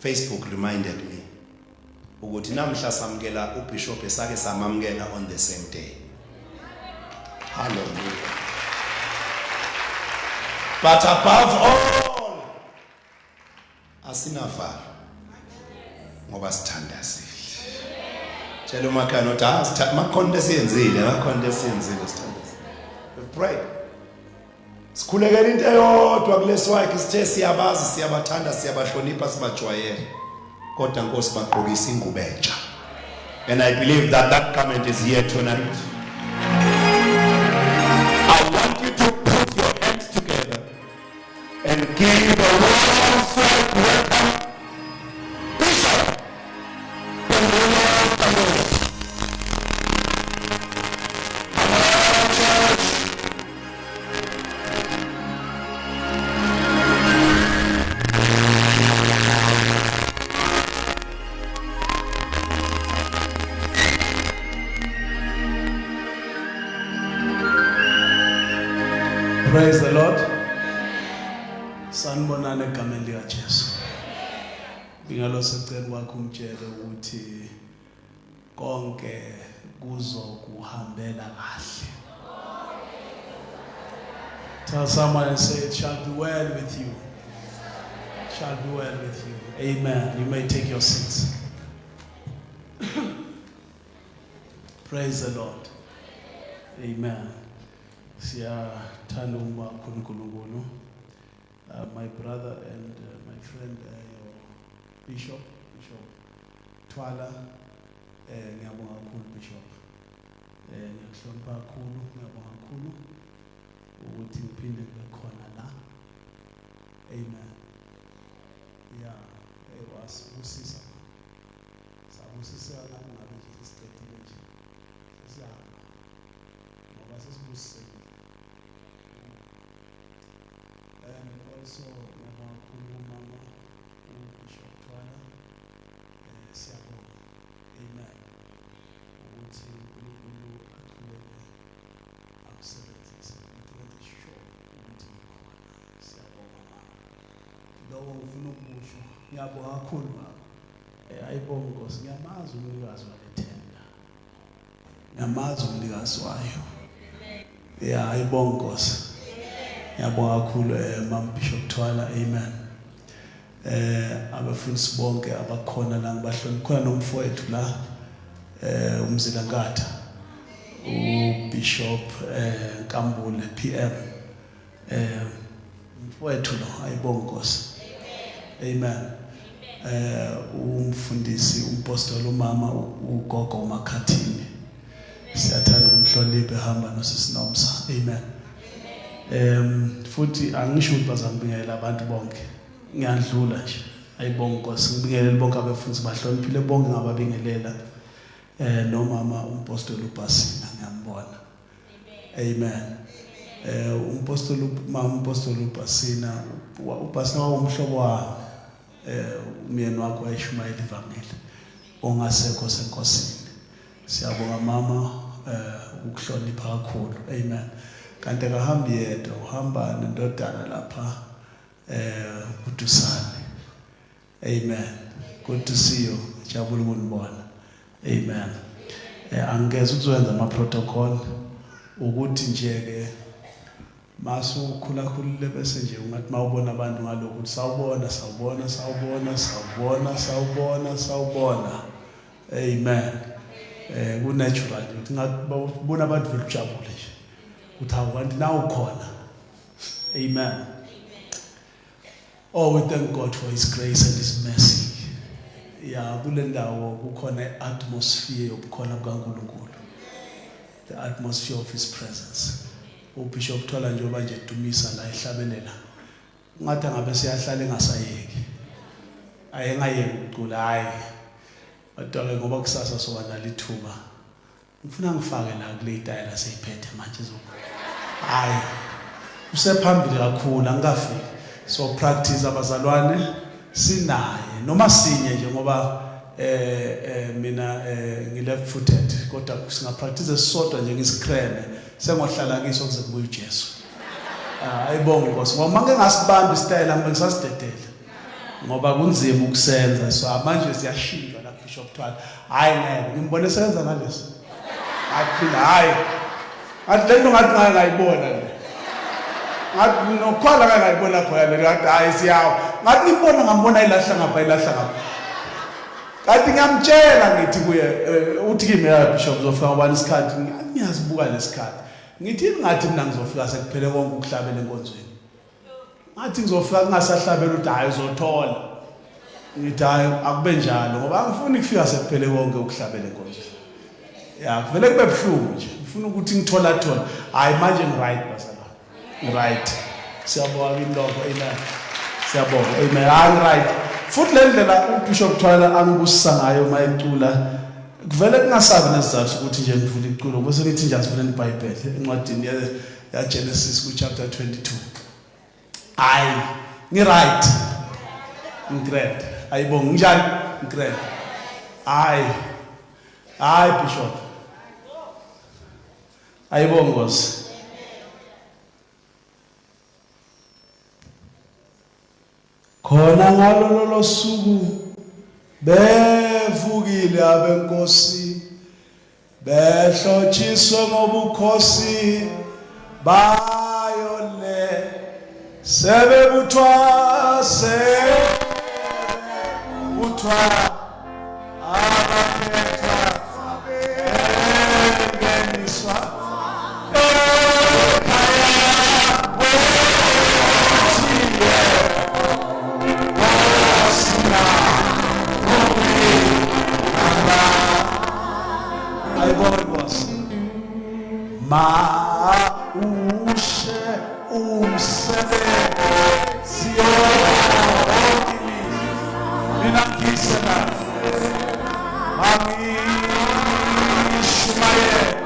Facebook reminded me ukuthi namhla samkela uBishop esake samamkela on the same day. Hallelujah. But above all, asinavalo ngoba sithanda sihle. Tshela umakhaya uthi makhonde siyenzile, makhonde siyenzile sithanda. We pray. Sikhulekela into eyodwa kulesiwakhe sithe siyabazi siyabathanda siyabahlonipha sibajwayele. Kodwa Nkosi bagqokisa ingubo entsha. And I believe that that comment is here tonight. I want you to put your hands together and give a warm welcome. Bishop, the Lord of the Lord. Praise the Lord. Sanibonana egameni lika Jesu. Ngingalo secela kwakho umtshele ukuthi konke kuzokuhambela kahle. Tell someone and say it shall be well with you. It shall be well with you. Amen. You may take your seats. Praise the Lord. Amen. Siyathanda uMakhulu uNkulunkulu, my brother and my friend Bishop Twala, ngiyabonga kakhulu Bishop, ngiyakuhlonipha kakhulu, ngiyabonga kakhulu ukuthi ngiphinde kube khona la. Amen. Yeah, wasibusisa. Sabusisa la ngabe nje isiqedile nje. Siyahamba. Ngoba sesibusise. And also Mama Bishop Twala, siyabonga. Amen. Ukuthi uNkulunkulu aqhubeke akusebenzise ukuthi sure ukuthi ukhona. Siyabonga. Lowo ngifuna ukusho ngiyabonga kakhulu baba. Ayibonga Nkosi, ngiyamazi umnikazi walethenda. Ngiyamazi umnikazi wayo. Yeah, ayibonga Nkosi. Ngiyabonga kakhulu Mama Bishop Twala. Amen. Abafundisi bonke abakhona la ngibahlonipha. Khona nomfowethu la uMzila Nkatha, uBishop Nkambule PM. Umfowethu lo ayibonga Nkosi. Amen. Umfundisi umpostoli umama ugogo uMakhathini. Siyathanda ukumhlonipha ehamba noSisinomsa. Amen. Futhi angisho ukuthi bazangibingelela abantu bonke. Ngiyadlula nje. Ayibonga Nkosi, ngibingelele bonke abafundisi bahloniphile bonke ngababingelela. Nomama umpostoli uBasina ngiyambona. Amen. Mama umpostoli uBasina, uBasina wawumhlobo wami. Umyeni wakho wayishumayela ivangeli ongasekho senkosini. Siyabonga mama ukuhlonipha kakhulu. Amen. Kanti akahambi yedwa, uhamba nendodana lapha uDusane. Amen. Good to see you. Jabula ukunibona. Amen. Angeze ukuzoyenza ama protocol ukuthi nje ke masu khulakhulile bese nje ungathi mawubona abantu ngalokho sawubona. Amen. Ku natural ukuthi ngabona abantu vele ujabule nje. Uthawu kanti nawe ukhona. Amen. Oh, we thank God for his grace and his mercy. Yeah, kule ndawo kukhona atmosphere yobukhona bukaNkulunkulu. The atmosphere of his presence. uBishop Twala njengoba nje dumisa la ehlabelela. Ngathi ngabe siyahlala engasayeki. Ayengayeki ukucula hayi. Kodwa ke ngoba kusasa soba nalithuba. Ngifuna ngifake la kule itayela seyiphethe manje zoku. Hayi. Usephambili kakhulu angikafiki. So practice abazalwane sinaye noma sinye nje ngoba mina ngileft footed kodwa singa practice sisodwa nje ngisikrene sengohlala kiso kuze kubuye uJesu. Ayibonga Nkosi. Ngoba manje ngasibamba istyle ngibe ngisasidedela. ngoba kunzima ukusenza so manje siyashintsha la Bishop Thwala hayi ngeke ngimbone senza ngaleso athi hayi athi lento ngathi ngayibona le ngathi nokhala ngayibona khona le ngathi hayi siyawo ngathi ngibona ngambona ilahla ngapha kanti ngiyamtshela ngithi kuye uthi kimi ya Bishop uzofika ngobani isikhathi ngiyazibuka lesikhathi ngithi ngathi mina ngizofika sekuphele konke ukuhlabela enkonzweni ngathi ngizofika kungasahlabela uthi hayi uzothola ngithi hayi akube njalo ngoba angifuni ukufika sekuphele konke ukuhlabela enkonzweni ya kuvele kube buhlungu nje ngifuna ukuthi ngithola hayi manje right basala right siyabonga indoko amen siyabonga amen I'm right futhi le ndlela uBishop Thwala angibusisa ngayo mayecula kuvele kungasabi nesizathu ukuthi nje ngivule iculo bese ngithi nje asivuleni iBhayibheli encwadini ya Genesis ku chapter 22 hayi ngi-right ngigreat ayibonga njani ngigreat hayi Bishop ayibonga Nkosi khona ngalo lo suku bevukile abenkosi behlotshiswe ngobukhosi bayole sebebuthwa abaphethwa bengeniswa Maushe umsebenzi mina ngisena shumaye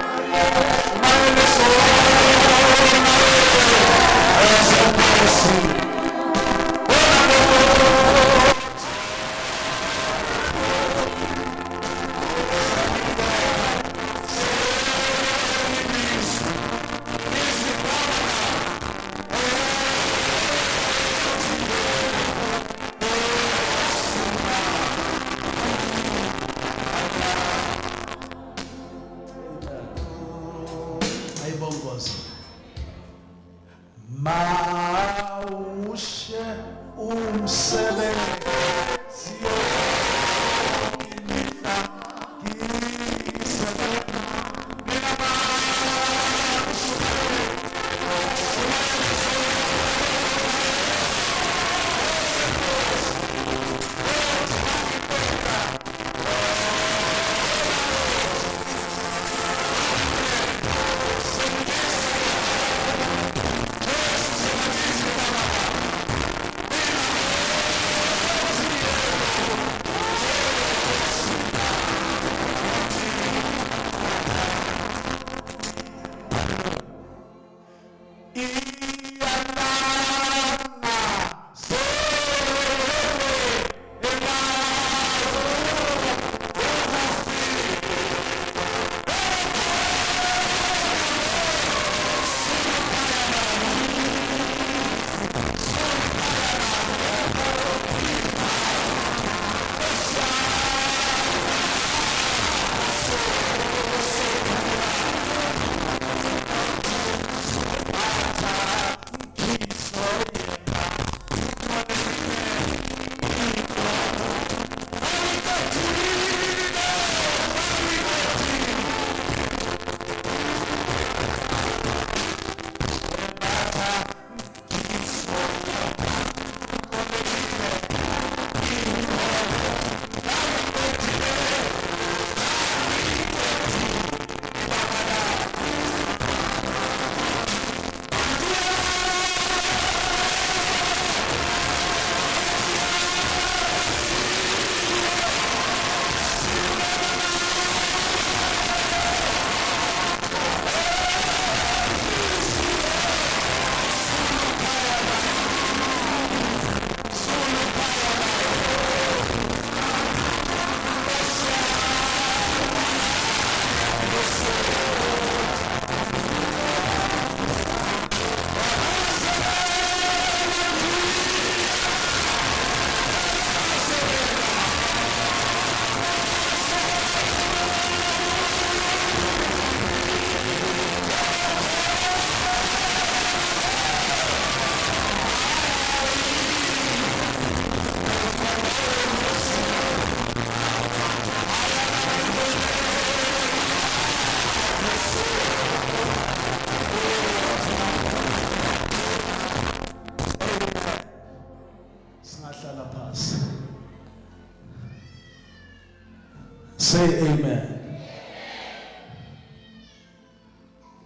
Say amen.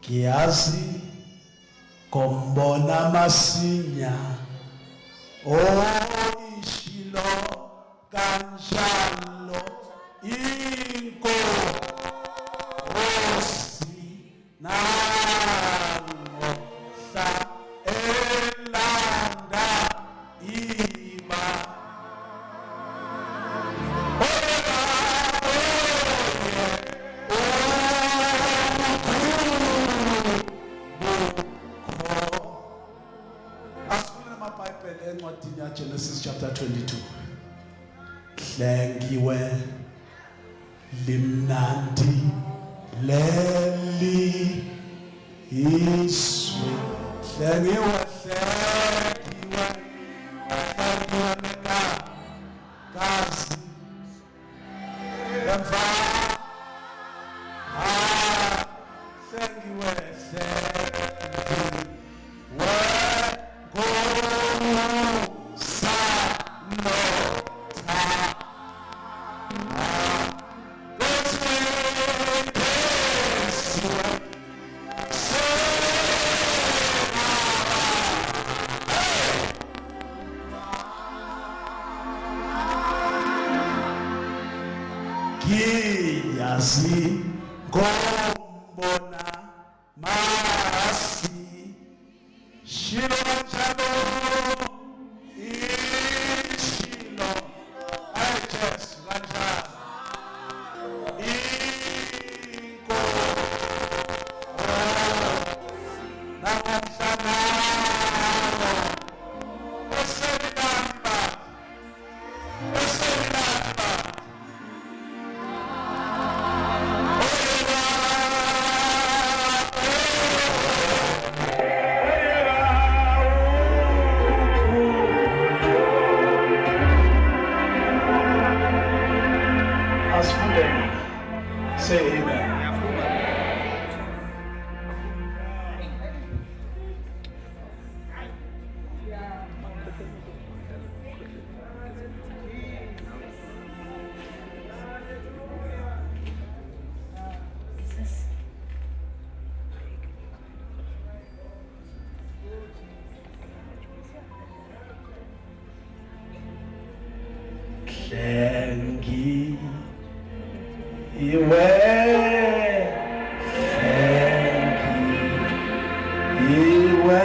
Kiasi kombona masinya ishilo kanjalo inkosi nangohla elanda iba Genesis chapter 22. Hlengiwe limnandi leli iswe hlengiwe neka kazi lemfa hlengiwe Kiasi gombona masi shilo chalo ishilo ajes raja inko namsana esenamba Say amen. Thank Iwe, Iwe,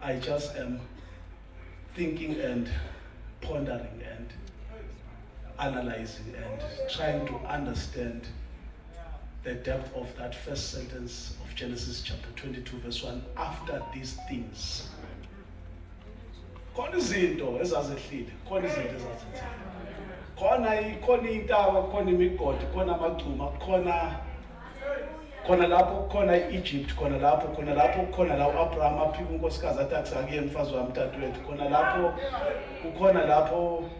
I just am thinking and pondering and analyzing and trying to understand the depth of that first sentence of Genesis chapter 22 verse 1. After these things, khona izinto ezazehlile, khona izinto ezazehlile, khona intaba, khona imigodi, khona amagcuma, khona lapho khona Egypt, khona lapho khona la Abraham aphika unkosikazi athi akusakuye mfazi wami mntathu khona lapho kukhona lapho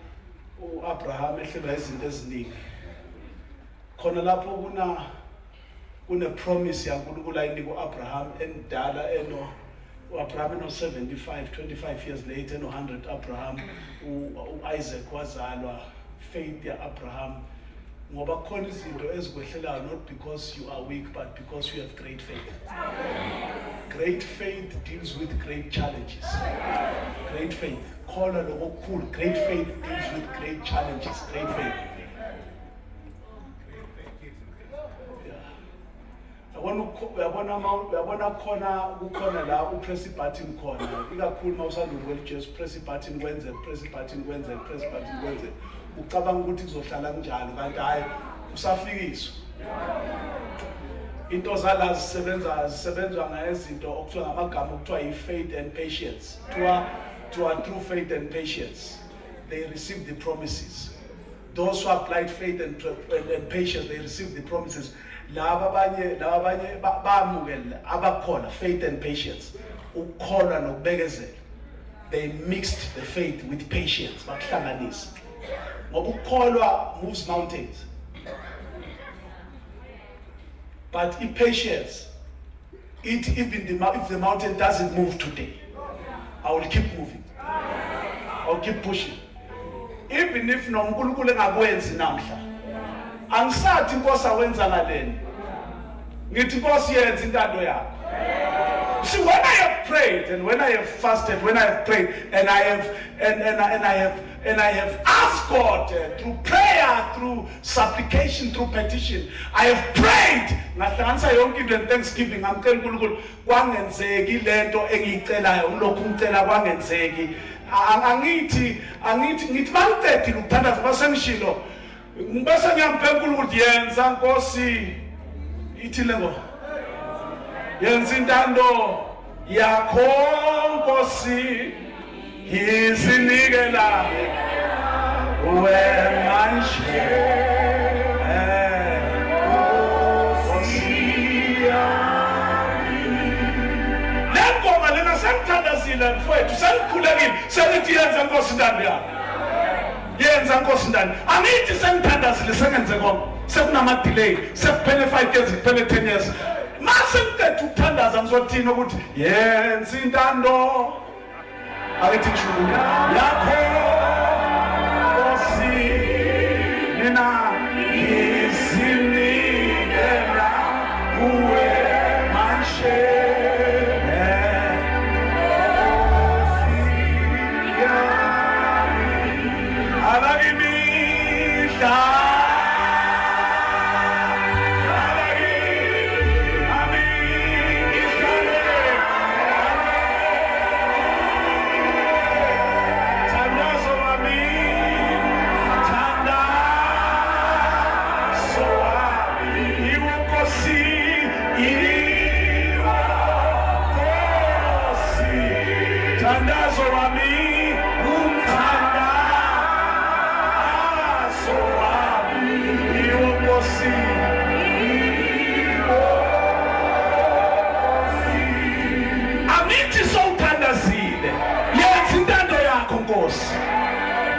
uAbraham ehlelwa izinto eziningi, khona lapho kuna promise yaNkulunkulu ayinika uAbraham endala uAbraham 25 years later 100 Abraham uIsaac wazalwa, faith yaAbraham, ngoba khona izinto ezikwehlelayo not because you are weak but because you have great faith. Great faith deals with great challenges. Great faith, khona lokukhulu, great faith deals with great challenges. Great faith. Uyabona kukhona la upress button khona, ikakhulu mawusandula kwelijesu press button kwenze ucabanga ukuthi kuzohlala kunjalo kanti hayi usafikiswa. Into zala zisebenzwa ngezinto okuthiwa ngamagama okuthiwa yi-faith and patience. Through faith and patience they receive the promises. Those who applied faith and patience, they received the promises. Laba abanye bamukela abakhona faith and patience, ukukholwa nokubekezela. They mixed the faith with patience, bakuhlanganisa. Ngoba ukukholwa moves mountains. But patience, if the mountain doesn't move today, I will keep moving. I'll keep pushing. Even if nonkulunkulu engakwenzi namhla, angisathi Nkosi awenza ngaleni. Ngithi Nkosi yenza intando yakho. See, when I have prayed and when I have fasted, when I have prayed and I have asked God through prayer, through supplication, through petition, I have prayed. Ngahlanganisa yonke into and thanksgiving. Ngicela uNkulunkulu kwangenzeki lento engiyicelayo, ulokhu ngicela kwangenzeki. Angithi bangicedile ukuthandaza basengishilo. Ngibese ngiyamphe uNkulunkulu ukuthi yenza Nkosi ithi lengo. Yenza intando yakho Nkosi izinikela wemanje lengoma lena sengithandazile mfowethu sengikhulekile selithi yenza Nkosi intando yakho yenza Nkosi intando angithi sengithandazile sengenze konke sekunama delay sekuphele 5 years kuphele 10 years mase ngicela ukuthandaza ngizothina ukuthi yenza intando ayithi ngisho yakho Nkosi mina izinikela kuwe manje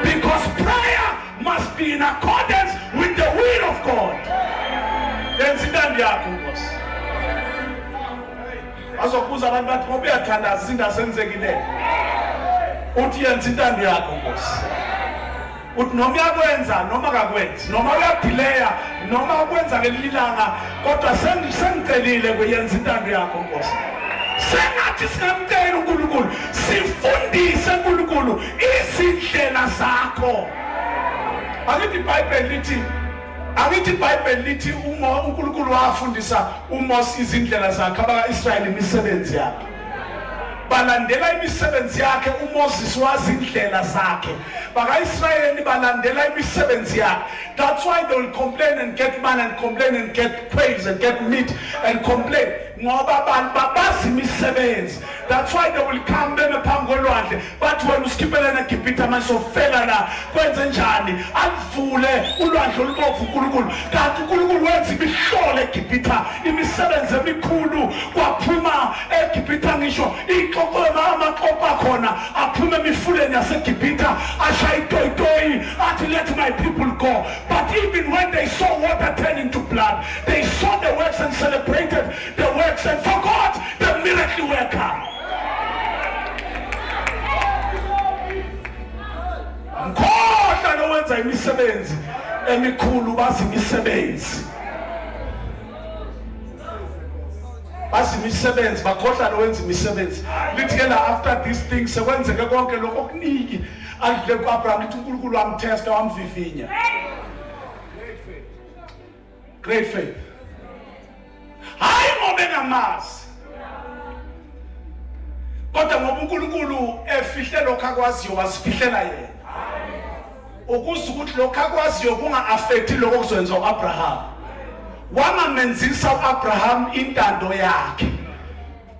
because prayer must be in accordance with the will of God. Yenza intando yakho Nkosi. Azokuza abantu bathi ngoba uyathandaza izinto asenzekileyo. Uthi yenza intando yakho Nkosi. Uthi noma uyakwenza noma akakwenzi, noma uyaphilea noma ukwenza ngelilanga, kodwa sengicelile kuyenza intando yakho Nkosi. Sengathi singamcela uNkulunkulu sifundise uNkulunkulu izindlela zakho. Angithi iBhayibheli lithi uNkulunkulu wafundisa uMose izindlela zakhe abaka-Israyeli imisebenzi yakhe. Balandela imisebenzi yakhe uMoses wazi indlela zakhe. Baka-Israyeli balandela imisebenzi yakhe. That's why they will complain and get man and complain and get quails and get meat and complain. Ngoba babazi imisebenzi. That's why they will come beme phambi kolwandle bathi wena usikiphelana eGibhithe manje sofela la kwenze njani alivule ulwandle olubovu uNkulunkulu kanti uNkulunkulu wenza imihlolo eGibhithe imisebenzi emikhulu kwaphuma eGibhithe ngisho ixoxo amaqoqo akhona aphuma emifuleni yaseGibhithe ashaya itoyitoyi athi let my people go. But even when they saw water turn into blood, they saw the works and celebrated the works and forgot the miracle worker. Ngokho lowenza imisebenzi emikhulu bazi imisebenzi. Bazi imisebenzi bakhohlwa lowenza imisebenzi. Lithi ke la after these things sekwenzeke konke lokho okuningi adle kuAbraham lithi uNkulunkulu wamtesta wamvivinya. Great faith. Hayi ngoba engamazi. Kodwa ngoba uNkulunkulu efihle lokho akwaziyo wasifihlela yena. Ukuze ukuthi lokho akwaziyo kunga-affecti lokho kuzokwenza uAbraham. Wamamenzisa uAbraham intando yakhe.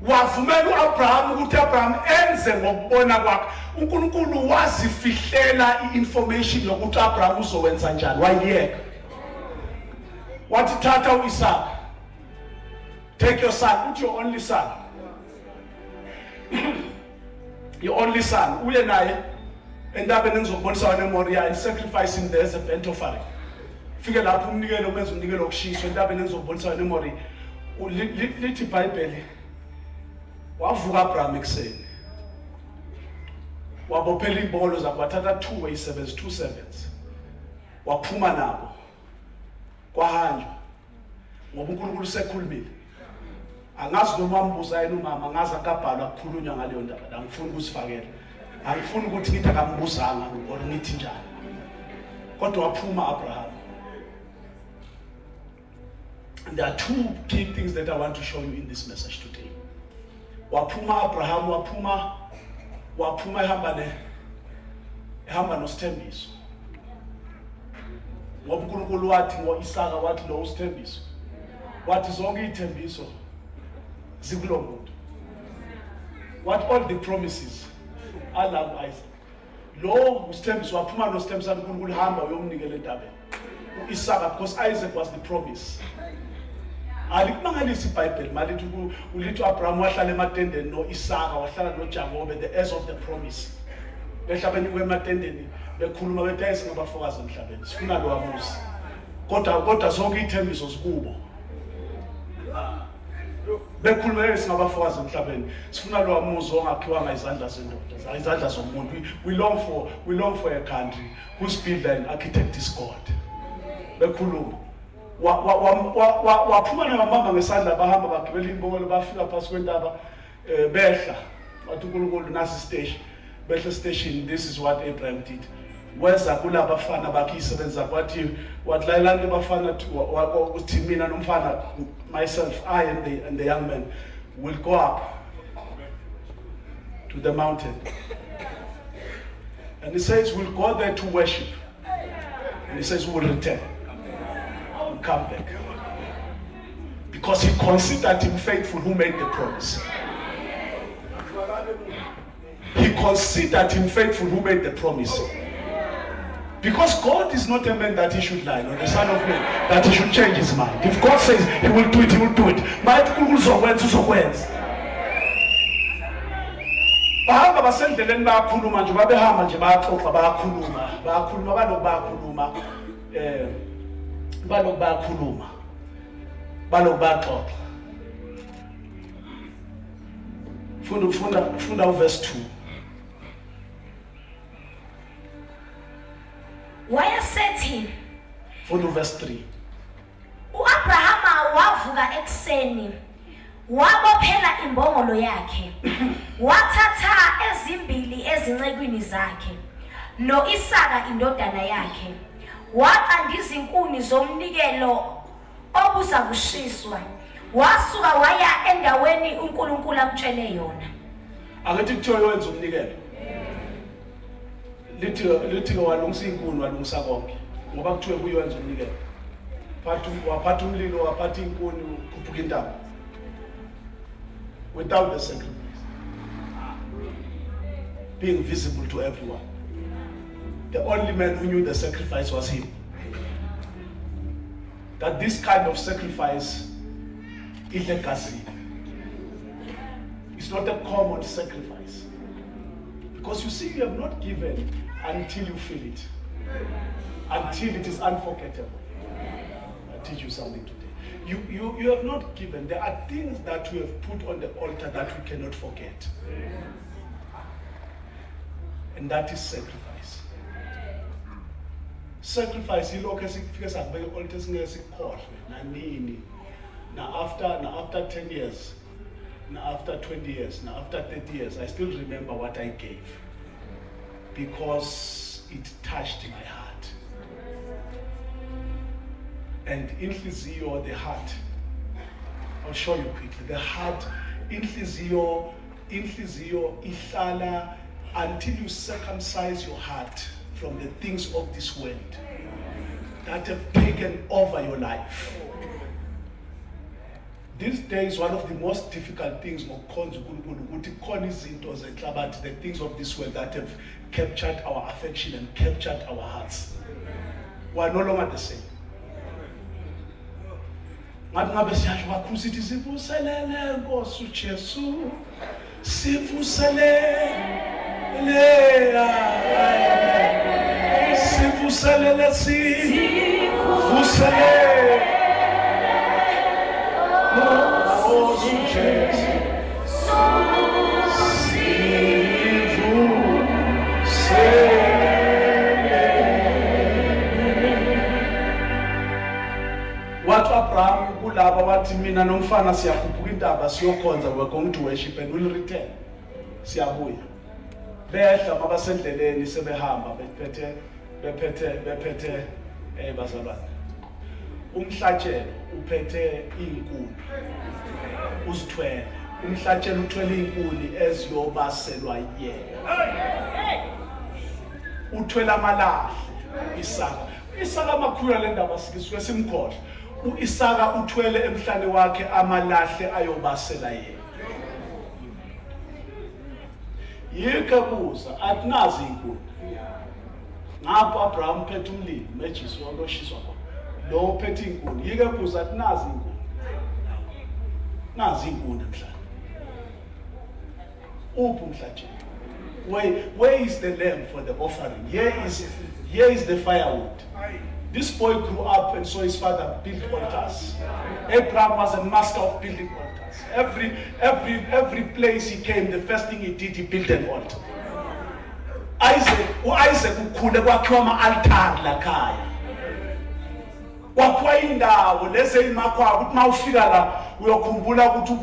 Wavumela uAbraham ukuthi uAbraham enze ngokubona kwakhe. uNkulunkulu wazifihlela i-information yokuthi uAbraham uzowenza njani. Wayiyeka. Wathi thatha uIsaka. Take your son, put your only son. Your only son. Uye naye endabeni engizokubonisa wena eMoriya, and sacrifice him there as a burnt offering. Fike lapho umnikelo umenza umnikelo okushiswa endabeni engizokubonisa wena eMoriya. lithi iBhayibheli wavuka Abraham ekuseni wabophela imbolo zakhe wathatha 2 servants waphuma nabo kwahanjwa ngoba uNkulunkulu usekhulumile. Angazi noma ambuza yena umama, angazi akabhalwa ukukhulunywa ngaleyo ndaba. Angifuni ukusifakela, angifuni ukuthi ngithi akambuzanga or ngithi njani, kodwa waphuma Abraham. And there are 2 key things that I want to show you in this message today. Waphuma Abraham, waphuma ehamba noSithembiso. Ngoba uNkulunkulu wathi ngoIsaka wathi lo uSithembiso. Wathi zonke izithembiso zikulo muntu. What all the promises I love Isaac. Lo uSithembiso waphuma noSithembiso uNkulunkulu hamba uyomnikela entabeni. uIsaka, because Isaac was the promise. Alimangalisi iBhayibheli malithi ulithi Abraham wahlala ematendeni noIsaka, wahlala noJakobe, the heirs of the promise. Behlabeni kwematendeni bekhuluma bethi ayisingabafakazi emhlabeni. Sifuna lo amuzi. Kodwa zonke izithembiso zikubo. Bekhuluma ayisingabafakazi emhlabeni. Sifuna lo amuzi ongakhiwanga izandla zendoda, izandla zomuntu. We long for a country whose builder and architect is God. Bekhuluma waphuma namama ngesandla bahamba bagibela imbongolo bafika phansi kwentaba behla wathi uNkulunkulu nasi station behla station. This is what Abraham did. Weza kulaba bafana bakhe isebenza kwathi wathi bafana uthi mina nomfana, myself, I and the young man will go up to the mountain, and he says we'll go there to worship, and he says we'll return. Come back, because he considered him faithful who made the promise. He considered him faithful who made the promise. Because God is not a man that he should lie, nor the son of man that he should change his mind. If God says he will do it, he will do it. Bahamba basendleleni bayakhuluma nje, babehamba nje bayaxoxa, bayakhuluma balokhu bayaxoxa. Funda uverse 2. Wayesethi, funda uverse 3. uAbrahama wavuka ekuseni wabophela imbongolo yakhe wathatha ezimbili ezincekwini zakhe noIsaka indodana yakhe, waqanda inkuni zomnikelo obuza kushiswa, wasuka waya endaweni uNkulunkulu amtshele yona. Akethi kuthiwa yenza umnikelo. Lithi walungisa inkuni walungisa konke ngoba kuthiwe kuyenza umnikelo. Waphatha umlilo, waphatha inkuni, ukhuphuka intaba. Without the sacrifice being visible to everyone. The only man who knew the sacrifice was him. That this kind of sacrifice is legacy. It's not a common sacrifice. Because you see, you have not given until you feel it. Until it is unforgettable. I'll teach you something today. You have not given. There are things that we have put on the altar that we cannot forget. And that is sacrifice. Sacrifice ilokho esikufike sakubeka altar singeke sikhohlwe nanini. Now after 10 years, now after 20 years, now after 30 years, I still remember what I gave because it touched my heart. And inhliziyo, the heart, I'll show you quickly. The heart, inhliziyo ihlala until you circumcise your heart from the things of this world that have taken over your life. These days, one of the most difficult things, the things of this world that have captured our affection and captured our hearts. We are no longer the same. Ngabe siyasho kakhulu sithi sivuselele Nkosi uJesu, sivuselele Wathi Abraham kulaba wathi mina nomfana siyakhuphuka intaba siyokhonza, we're going to worship and we'll return. Siyabuya. Behla mabasendleleni sebehamba bephethe bazalwane. Umhlatshelo uphethe inkuni. Uzithwele. Umhlatshelo uthwele inkuni eziyobaselwa yena. Uthwele amalahle Isaka makhulu le ndaba sikisuke simkhohle. Isaka uthwele emhlane wakhe amalahle ayobasela yena. Yeke buza atinazi inkuni. Ngapha Abraham phethe umlilo mejiswa loshiswa khona. Lo phethe inkuni. Yeke buza atinazi inkuni. Nazi inkuni emhlane. Uphi umhlatshelo? Where is the lamb for the offering? Here is the firewood. This boy grew up and saw his father build altars. Abraham was a master of building altars. Every place he came, the first thing he did, he built an altar. Isaac ukhule kwakhiwa ama-altar lakhaya. Kwakhiwa indawo lezi imakhwa ukuthi mawufika la uyokhumbula ukuthi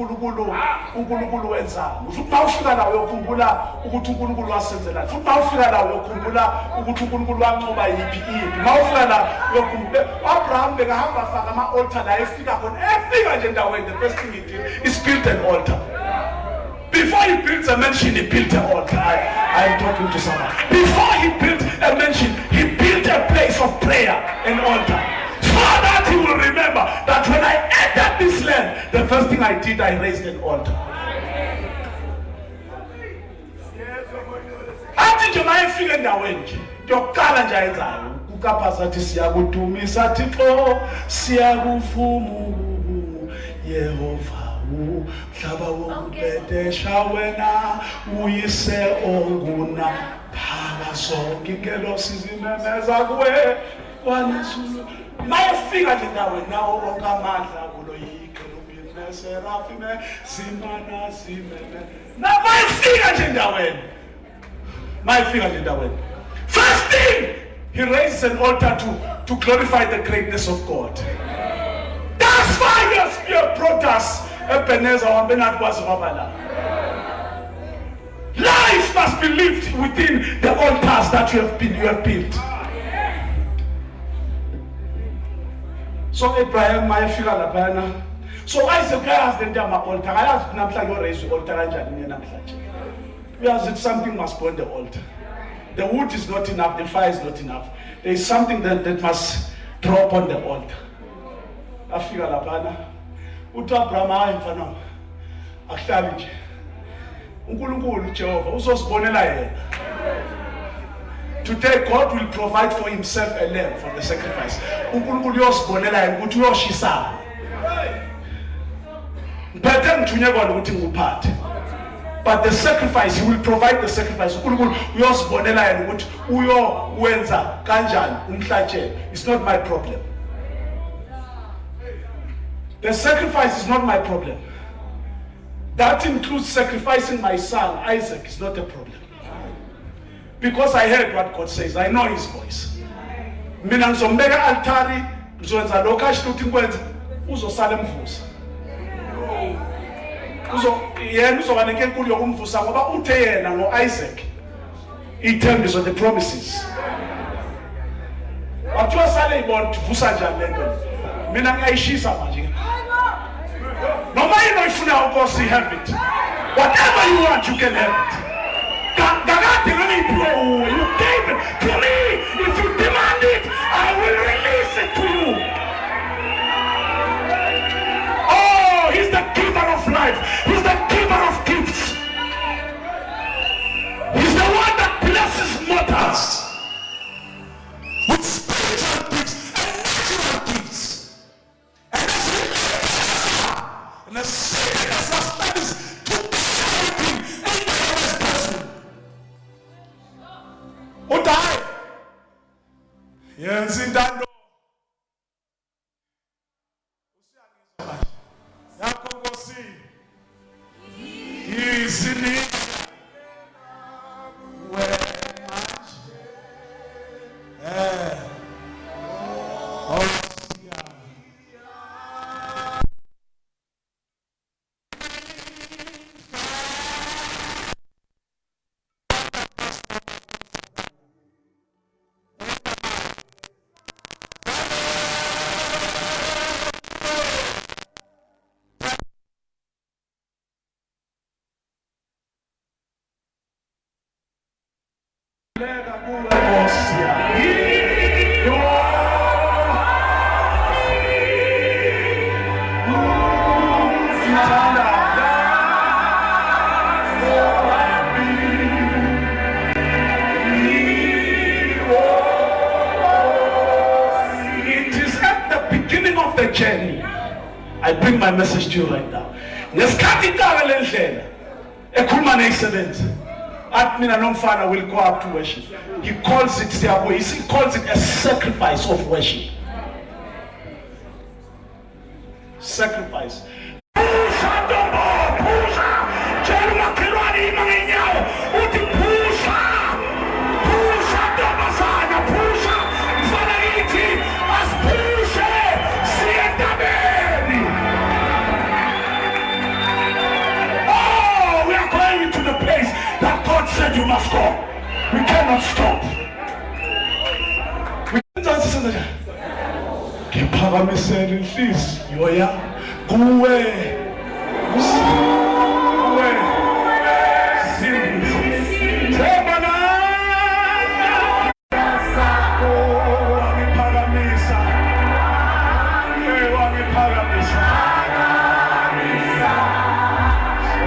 uNkulunkulu wenzani. Futhi mawufika la uyokhumbula ukuthi uNkulunkulu wasenzela. Futhi mawufika la uyokhumbula ukuthi uNkulunkulu wancoba yiphi. Mawufika la uyokhumbula Abraham bekahamba faka ama-altar la efika nje endaweni, the first thing he did is build an altar. Before he built a mansion, he built an altar. I am talking to someone. Before he built a mansion, he built a place of prayer, an altar. So that he will remember that when I entered this land, the first thing I did, I raised an altar. Athi nje mayefika endaweni nje, yokukala nje ayenzayo, ukaphaza athi siyakudumisa Thixo, siyakuvuma Yehova. Mhlaba wokubhedesha wena uyise onguna phaka sonke ingelosi zimemeza kuwe kwanisulu. Mayefika nje nawe nawo wonke amandla kulo yikhulumi neserafime zimana zimene. Mayefika nje ndaweni. First thing, he raises an altar to glorify the greatness of God. That's why your spirit brought us Ebenezer wambenathi kwazi kwabala. Life must be lived within the altars that you have built. So Abraham mayefika laphana. So Isaac has the ndama altar. Ayazi namhlanje o raise altar kanjani namhlanje. Uyazi something must burn the altar. The wood is not enough, the fire is not enough. There is something that must drop on the altar. Afika laphana. Uthi Abraham hayi mfana akuhlali nje. uNkulunkulu Jehova uzosibonela yena. Today God will provide for himself a lamb for the sacrifice. uNkulunkulu uyosibonela yena ukuthi uyoshisa. Ngiphethe ngithunywe kona ukuthi ngikuphathe. But the sacrifice, he will provide the sacrifice. uNkulunkulu uyosibonela yena ukuthi uyowenza kanjani umhlatshelo. It's not my problem. The sacrifice is not my problem. That includes sacrificing my son, Isaac, is not a problem. Because I heard what God says. I know his voice. Mina ngizombeka altari, ngizowenza lokho asho ukuthi ngikwenze, uzosala emvusa. Yena uzoba nenkenkulu yokumvusa ngoba uthe yena ngoIsaac. He turned on the promises. Wathiwa sale ibona vusa njani lento. Mina ngiyayishisa manje. Noma yini oyifuna uNkosi have it. Whatever you want you can have it. Kakade ngiphiwe you gave it to me. If you demand it, I will release it to you. Oh, he's the giver of life. He's the giver of gifts. He's the one that blesses mortals with spiritual gifts and natural gifts. And the serious of studies to everything in the honest person. Who died? Yes, in that. journey. I bring my message to you right now. Ngesikhathi iqala lendlela ekhuluma neyisebenza. Athi mina nomfana will go up to worship. He calls it a sacrifice of worship. Sacrifice. Pusha ntombo, pusha. Tshela umakhelwane ima ngenyawo. Uthi pusha. Pusha ntombazana, pusha. Mfana ithi asipushe siye entabeni. Oh, we are going into the place that God said you must go. We cannot stop. We can't stop. Ngiphakamisela inhliziyo yami kuwe themba nami sakho wangiphakamisa wangiphakamisa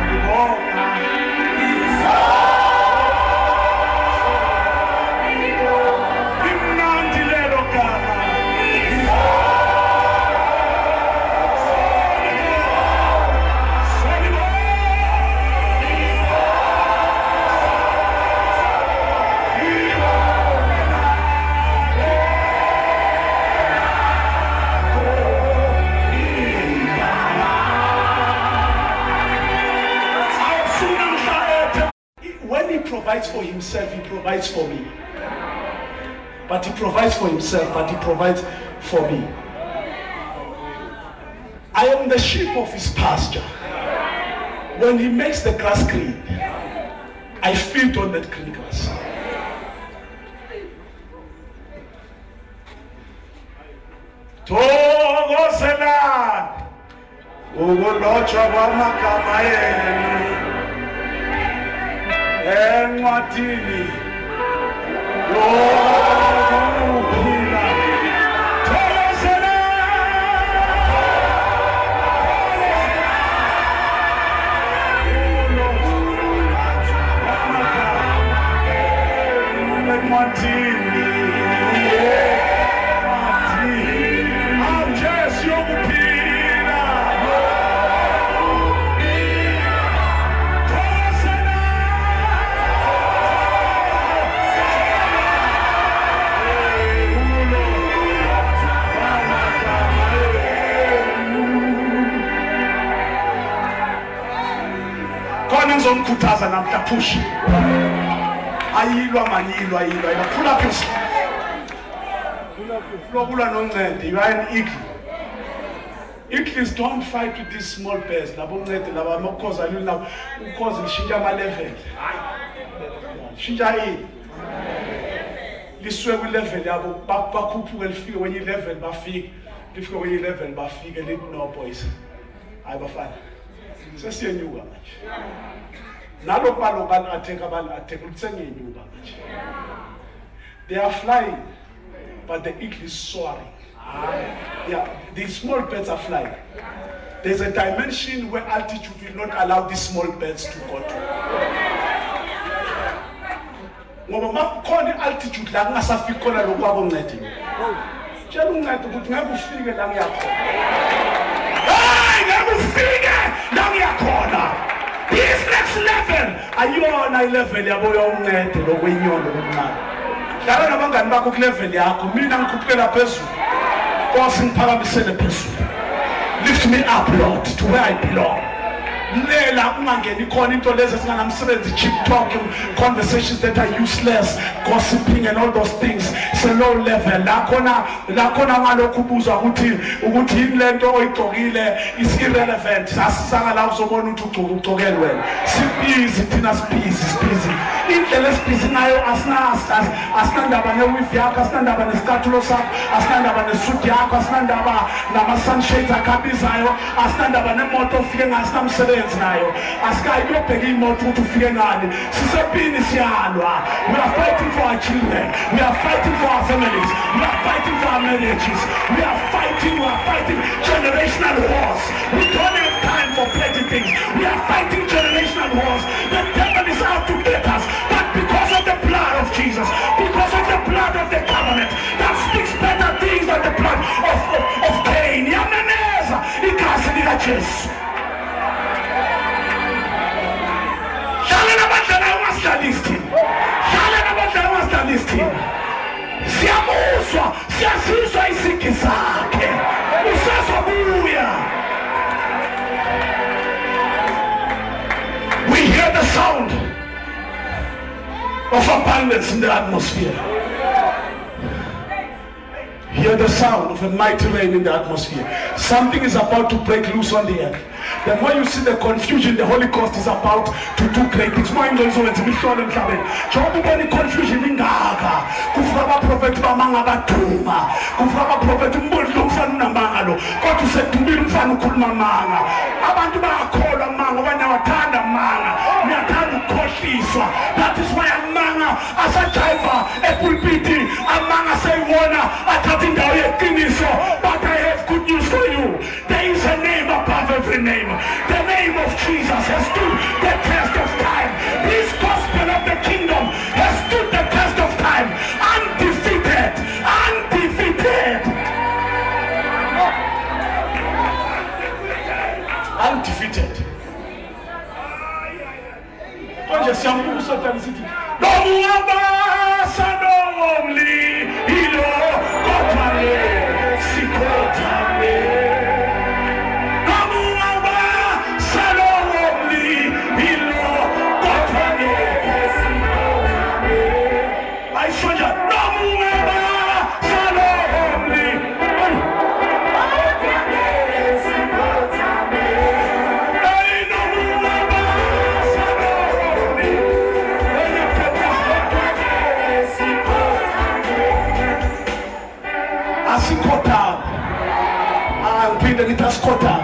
ngibonga imnandi lelo gama. When he provides for himself, he provides for me. But he provides for himself, but he provides for me. I am the sheep of his pasture. When he makes the grass green, I feed on that green grass. Thokozelani ukulotshwa kwamagama yenu encwadini yokuphila. Ngizomkhuthaza namhla push. Ayilwa manyilwa pull up yourself. Flokula noncede, you are an eagle. Eagles don't fight with these small bears. Labo ncede laba mokhoza lula ukhoza lishintsha ama level. Shintsha ini. Liswe ku level yabo bakhuphuke lifike kwenye level bafike. Lifike kwenye level bafike lithi no boys. Hayi bafana. Sesiyenyuka manje. Nalo palo ban attack utsengenyuka manje. They are flying, but the eagle is soaring. Yeah, the small birds are flying. There's a dimension where altitude will not allow these small birds to go to. Ngoba makukhona altitude la kungasafiki khona lokwabo uncede. Tshela uncede ukuthi ngeke ufike la ngiyakhona. Hayi ngeke ufike la ngiyakhona. This next level ayona level yabo yoncede lokwenyolo okuncane. Dlala nabangani bakho ku level yakho, mina ngikhuphukela phezulu. Nkosi ngiphakamisele phezulu. Lift me up, Lord, to where I belong. Lela ungangeni khona into lezi esinganamsebenzi, cheap talking, conversations that are useless, gossiping and all those things. It's a low level. La khona ngalokhu ubuzwa ukuthi yini lento oyigcokile is irrelevant. Asisanga la uzobona ukuthi ugcokele wena. Sibhizi thina sibhizi. Indlela esibhizi ngayo asinandaba ne-weave yakho, asinandaba nesicathulo sakho, asinandaba nesuit yakho, asinandaba nama-sunshades akhabizayo, asinandaba nemoto ofike ngayo, asinamsebenzi nayo. Asikayi kuyobheka imoto ukuthi ufike ngani. Sisebhini siyalwa. We are fighting for our children. We are fighting for our families. We are fighting for our marriages. We are fighting generational wars. We don't have time for petty things. We are fighting generational wars. The devil is out to get us. But because of the blood of Jesus, because of the blood of the covenant, that speaks better things than the blood of Cain. of abundance in the atmosphere. Hear the sound of a mighty rain in the atmosphere. Something is about to break loose on the earth. The more you see the confusion, the Holy Ghost is about to do great. It's more inconsolent to be sure and trouble. Job any confusion in Gaga. Kufraba prophet Bamanga Batuma. Kufraba prophet Mbulumfan Namangalo. Got to say to Milumfan Kulmamanga. Abantu bakola manga banyawatanda manga. Nyatanu koshiswa. That is why amanga as a driver, a pulpiti, amanga say wona atatinda yekiniso. But I have good news for you. There is a name above every name. The name of Jesus has stood the test of time. This gospel of the kingdom has stood the test of time. Undefeated. Undefeated. Undefeated. Onde se ambusa tá nesse tipo. Domo abasa domli ilo kotale sikotale. Domo abasa domli ilo kotale sikotale. Ai sonja domo abasa domli kotale sikotale. Ai domo abasa domli asikota ngipinde ngithi asikota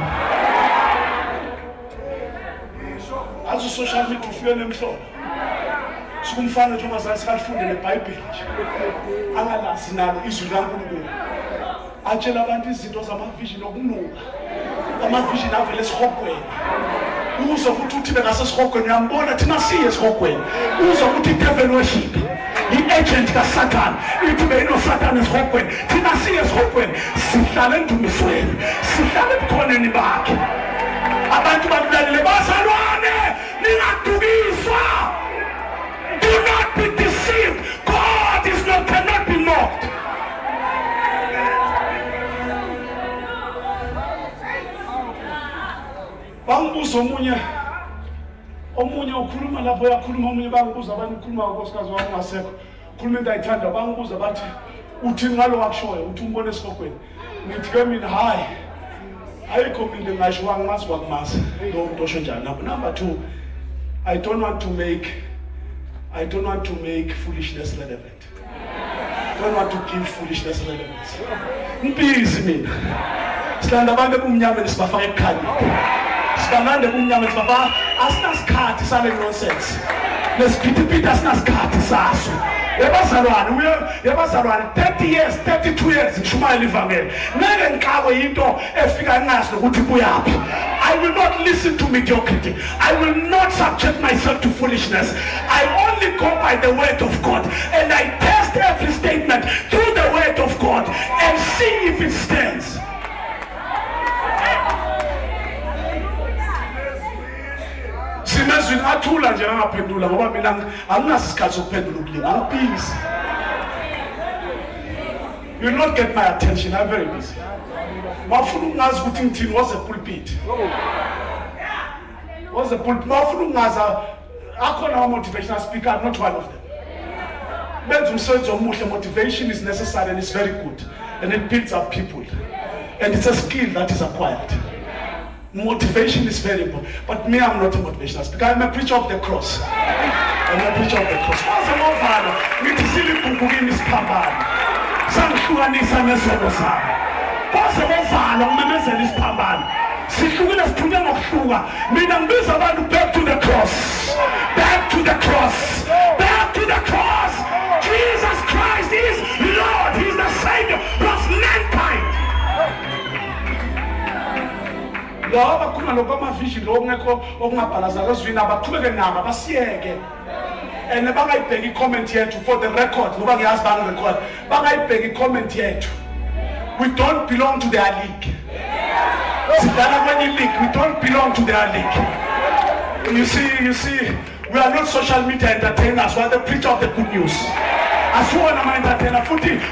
azu social media ufike nemhlobo sikumfana nje ongazazi kalifunde leBhayibheli angalazi nalo izwi laNkulunkulu atshela abantu izinto zamavision okunuka amavision avele esihogweni uzo ukuthi uthi bengasesihogweni uyambona thina siye esihogweni uzo ukuthi devil worship i-agent kaSatan ithi beyinosatan esihogweni thina siye esihogweni sihlale endumisweni sihlale ebukhoneni bakhe abantu bakulalele bazalwane ningadukiswa. Do not be deceived. God is not cannot be mocked. Bangibuza omunye ukhuluma lapho uyakhuluma omunye bangibuza abantu ukhuluma ngonkosikazi wami ngasekho khuluma into ayithanda bangibuza bathi uthi ngalo wakushoyo uthi umbone esihogweni ngithi ke mina hayi ayikho mina ngisho wangimazi wakumazi lo muntu osho njani. Number 2, I don't want to make foolishness relevant. I don't want to give foolishness relevance. Ngibhizi mina silanda abantu ebumnyama nisibafaka ekhaya sibanande ebumnyama nisibafaka asinasikhathi sale nonsense lesiphithiphithi asinasikhathi saso. Yabazalwane 30 years 32 years ngishumayela ivangeli ngeke ngixakwe into efika ngazi ukuthi kuyaphi. I will not listen to mediocrity. I will not subject myself to foolishness. I only go by the word of God and I test every statement through the word of God and see if it stands. Simezwini athula nje angaphendula ngoba mina anginasikhathi sokuphendula ukulima ngibhizi. You will not get my attention. I'm very busy. Mafuna ungazi ukuthi ngithini was a pulpit. Was a pulpit. Mafuna ungazi akhona motivational speaker, I'm not one of them. Benza umsebenzi omuhle. Motivation is necessary and it's very good and it builds up people and it's a skill that is acquired. Motivation is very important, but me, I'm not a motivational speaker. I'm a preacher of the cross. I'm a preacher of the cross. What's the more value? Ngithi silibhungukini isiphambano. Sangihlukanisa nezono zami. What's the more value? Ngimemezela isiphambano. Sihlukile sithunywa ngokuhluka. Mina ngibiza abantu back to the cross. Back to the cross. Back to the cross. Jesus Christ is Lord. He's the Savior of mankind. Laba kuna lokho amavision lokungekho okungabhalaza kwezwini abaqhubeke nabo basiyeke and bangayibheka icomment yethu for the record ngoba ngiyazi bang record bangayibheka icomment yethu. We don't belong to their league. Sidala kwenye league. We don't belong to their league. You see, we are not social media entertainers. We are the preacher of the good news. As one of my entertainer,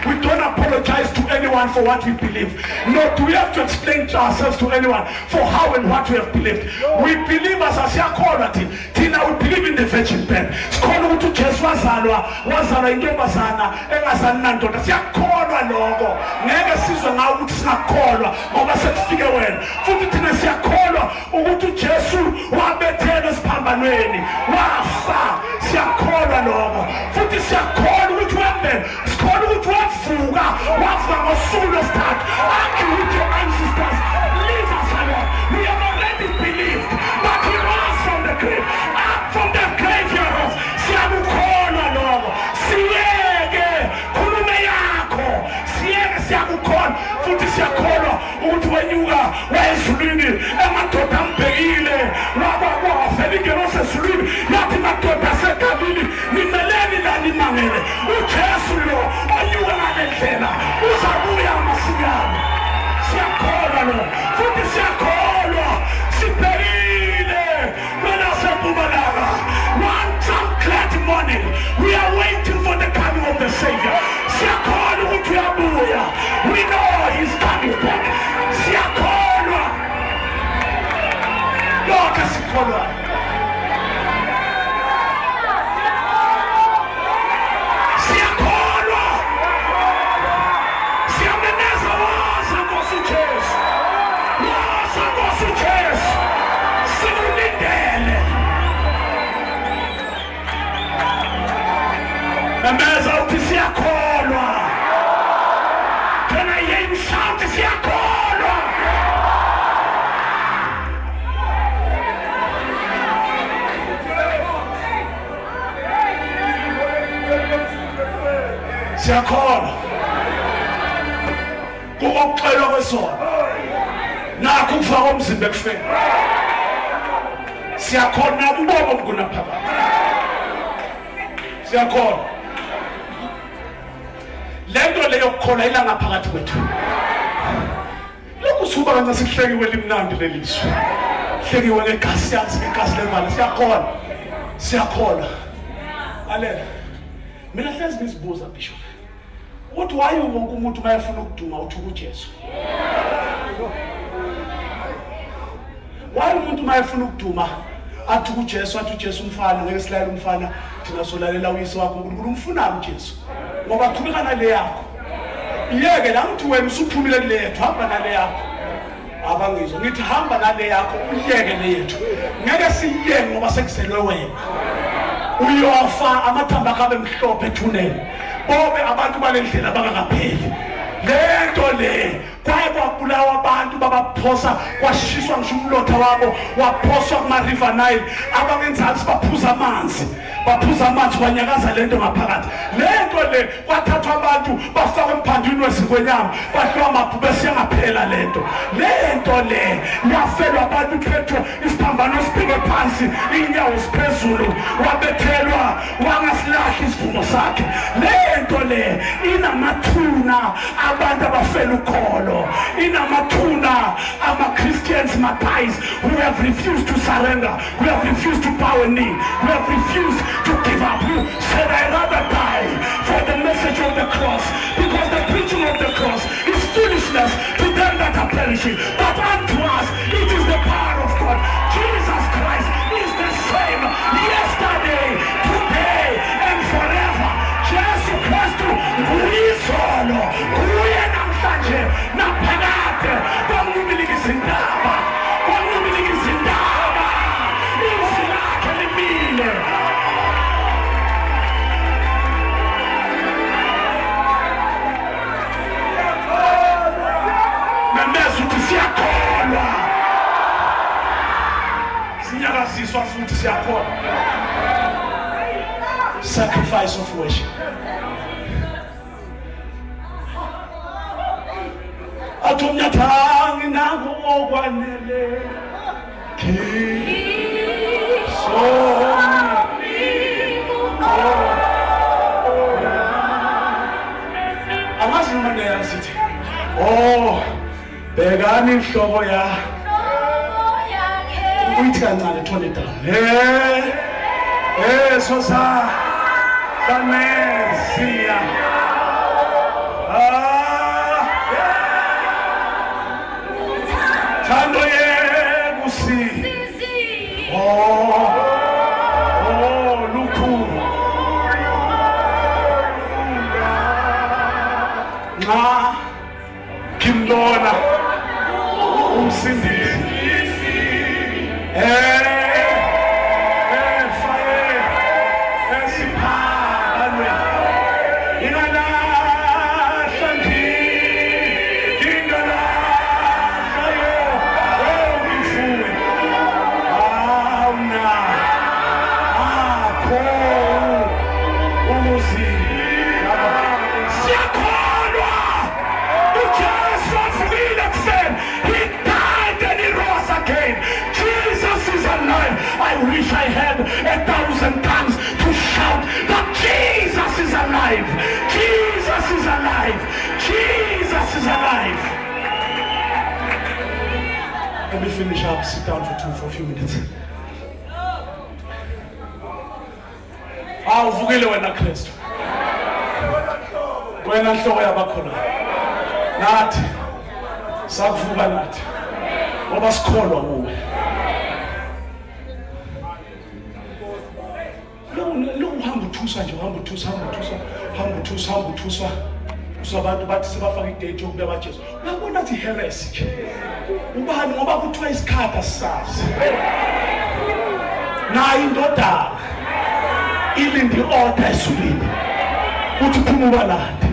we don't apologize to anyone anyone for what we believe. Nor do we have to explain to ourselves to anyone for how and what we have believed. We believe as a quality. Tina, we believe in the virgin birth. Skolo to Jesus wazalwa intombazana engasanandoda. Siyakholwa lokho. Ngeke sizwe ngawo ukuthi singakholwa ngoba sekufike wena. Futhi thina siyakholwa ukuthi uJesu wabethela esiphambanweni. Wafa. Siyakholwa lokho. Futhi siyakholwa ukuthi wembele. Sikholwa ukuthi wavuka. Wavuka ngosuku lwesithathu. Argue with your ancestors. Leave us alone. We have already believed that he rose from the grave. Up from the graveyard. Siyakukholwa lokho. Siyeke khulume yakho. Siyeke siyakukholwa. Futhi siyakholwa ukuthi wenyuka wayezulwini emadoda ambhekile. Wafela ingelosi ezulwini. Yathi madoda aseGalili nimeleni la nimangele. uJesu lo onyuka ngalendlela uzabuya masinyane. Siyakholwa lo. Futhi siyakholwa. Sibhekile wena seMpumalanga. One glad morning. We are waiting for the coming of the Savior. Siyakholwa ukuthi uyabuya. We know he's coming back. Siyakholwa. Lokho sikholwa. Siyakholwa. Siyameneza waza Nkosi uJesu. Waza Nkosi uJesu. Sikulindele. Memeza uthi siyakholwa. Can I hear you shout siyakholwa? Siyakholwa. Kukokuxelwa kwesono. Nakho ukufaka umzimba ekufeni. Siyakholwa ukubonga okunaphakade. Siyakholwa. Lento leyo kukholwa ilanga phakathi kwethu. Lokhu suba kanje sihlekiwe limnandi lelizwe. Hlekiwe ngegasi yazi ngegasi levalo. Siyakholwa. Siyakholwa. Alela. Mina hlezi ngizibuza Bishop. What why wonke umuntu mayefuna ukuduma uthi uJesu? Why umuntu mayefuna ukuduma athi uJesu athi uJesu umfana ngeke silalela umfana thina solalela uyise wakho uNkulunkulu umfunani uJesu? Ngoba qhubeka nale yakho. Iyeke la uthi wena usuphumile kule yethu hamba nale yakho. Abangizwa ngithi hamba nale yakho uyeke le yethu. Ngeke siyeke ngoba sekuselwe wena. Uyofa amathamba akabe mhlophe ethuneni. Bobe abantu balendlela bangakapheli. Lento le kwaye kwabulawa abantu babaphosa kwashiswa ngisho umlotha wabo waphoswa kuma River Nile abangenzansi baphuza amanzi kwanyakaza lento ngaphakathi. Lento le kwathathwa abantu bafaka emphandweni wezingonyama bahlwa amabhu bese yangaphela lento. Lento le yafelwa abantu Petro isiphambano sibheke phansi inyawo ziphezulu wabethelwa wangasilahli isivumo sakhe. Lento le inamathuna abantu abafela ukholo. Inamathuna ama-Christians ma-guys who have refused to surrender, who have refused to bow a knee, who have refused to give up, who said I rather die for the message of the cross, because the preaching of the cross is foolishness to them that are perishing, but unto us it is the power of God. Jesus Christ is the same yesterday, today and forever. Jesu Kristu nguyizolo, kuye namhlanje naphakade. Kwamnumiliki izindaba, kwamnumiliki izindaba. Izwi lakhe limile. Memeza uthi siyakholwa. Sinyakaziswa futhi siyakholwa. Sacrifice of worship. Atomnyathang nako okwanele amazi noma yazithi oh bekani inhloko yakhe uyithi kancane tone down sosa Tamesia lona umsindisi fire esiphalwe ingalahla ingalahla umfuwe awuna akho umuzi siyakholwa uJesu wafile ekuseni. He died and he rose again. Jesus is alive. I wish I had 1,000 tongues to shout that Jesus is alive. Jesus is alive. Jesus is alive. Let me finish up. Sit down for a few minutes. Uvukile wena Kristu. Wena nhloko yabakhona. Nathi sakuvuka nathi. Ngoba sikholwa kuwe. Lo uhamba uthusa nje, uhamba uthusa. Usabantu bathi sebafaka idate yokuba baJesu. Uyabona ukuthi heresy nje. Ubani ngoba kuthiwa isikhatha sisazi. Nayi indodana ilindi order esulini. Uthi phuma ubalande.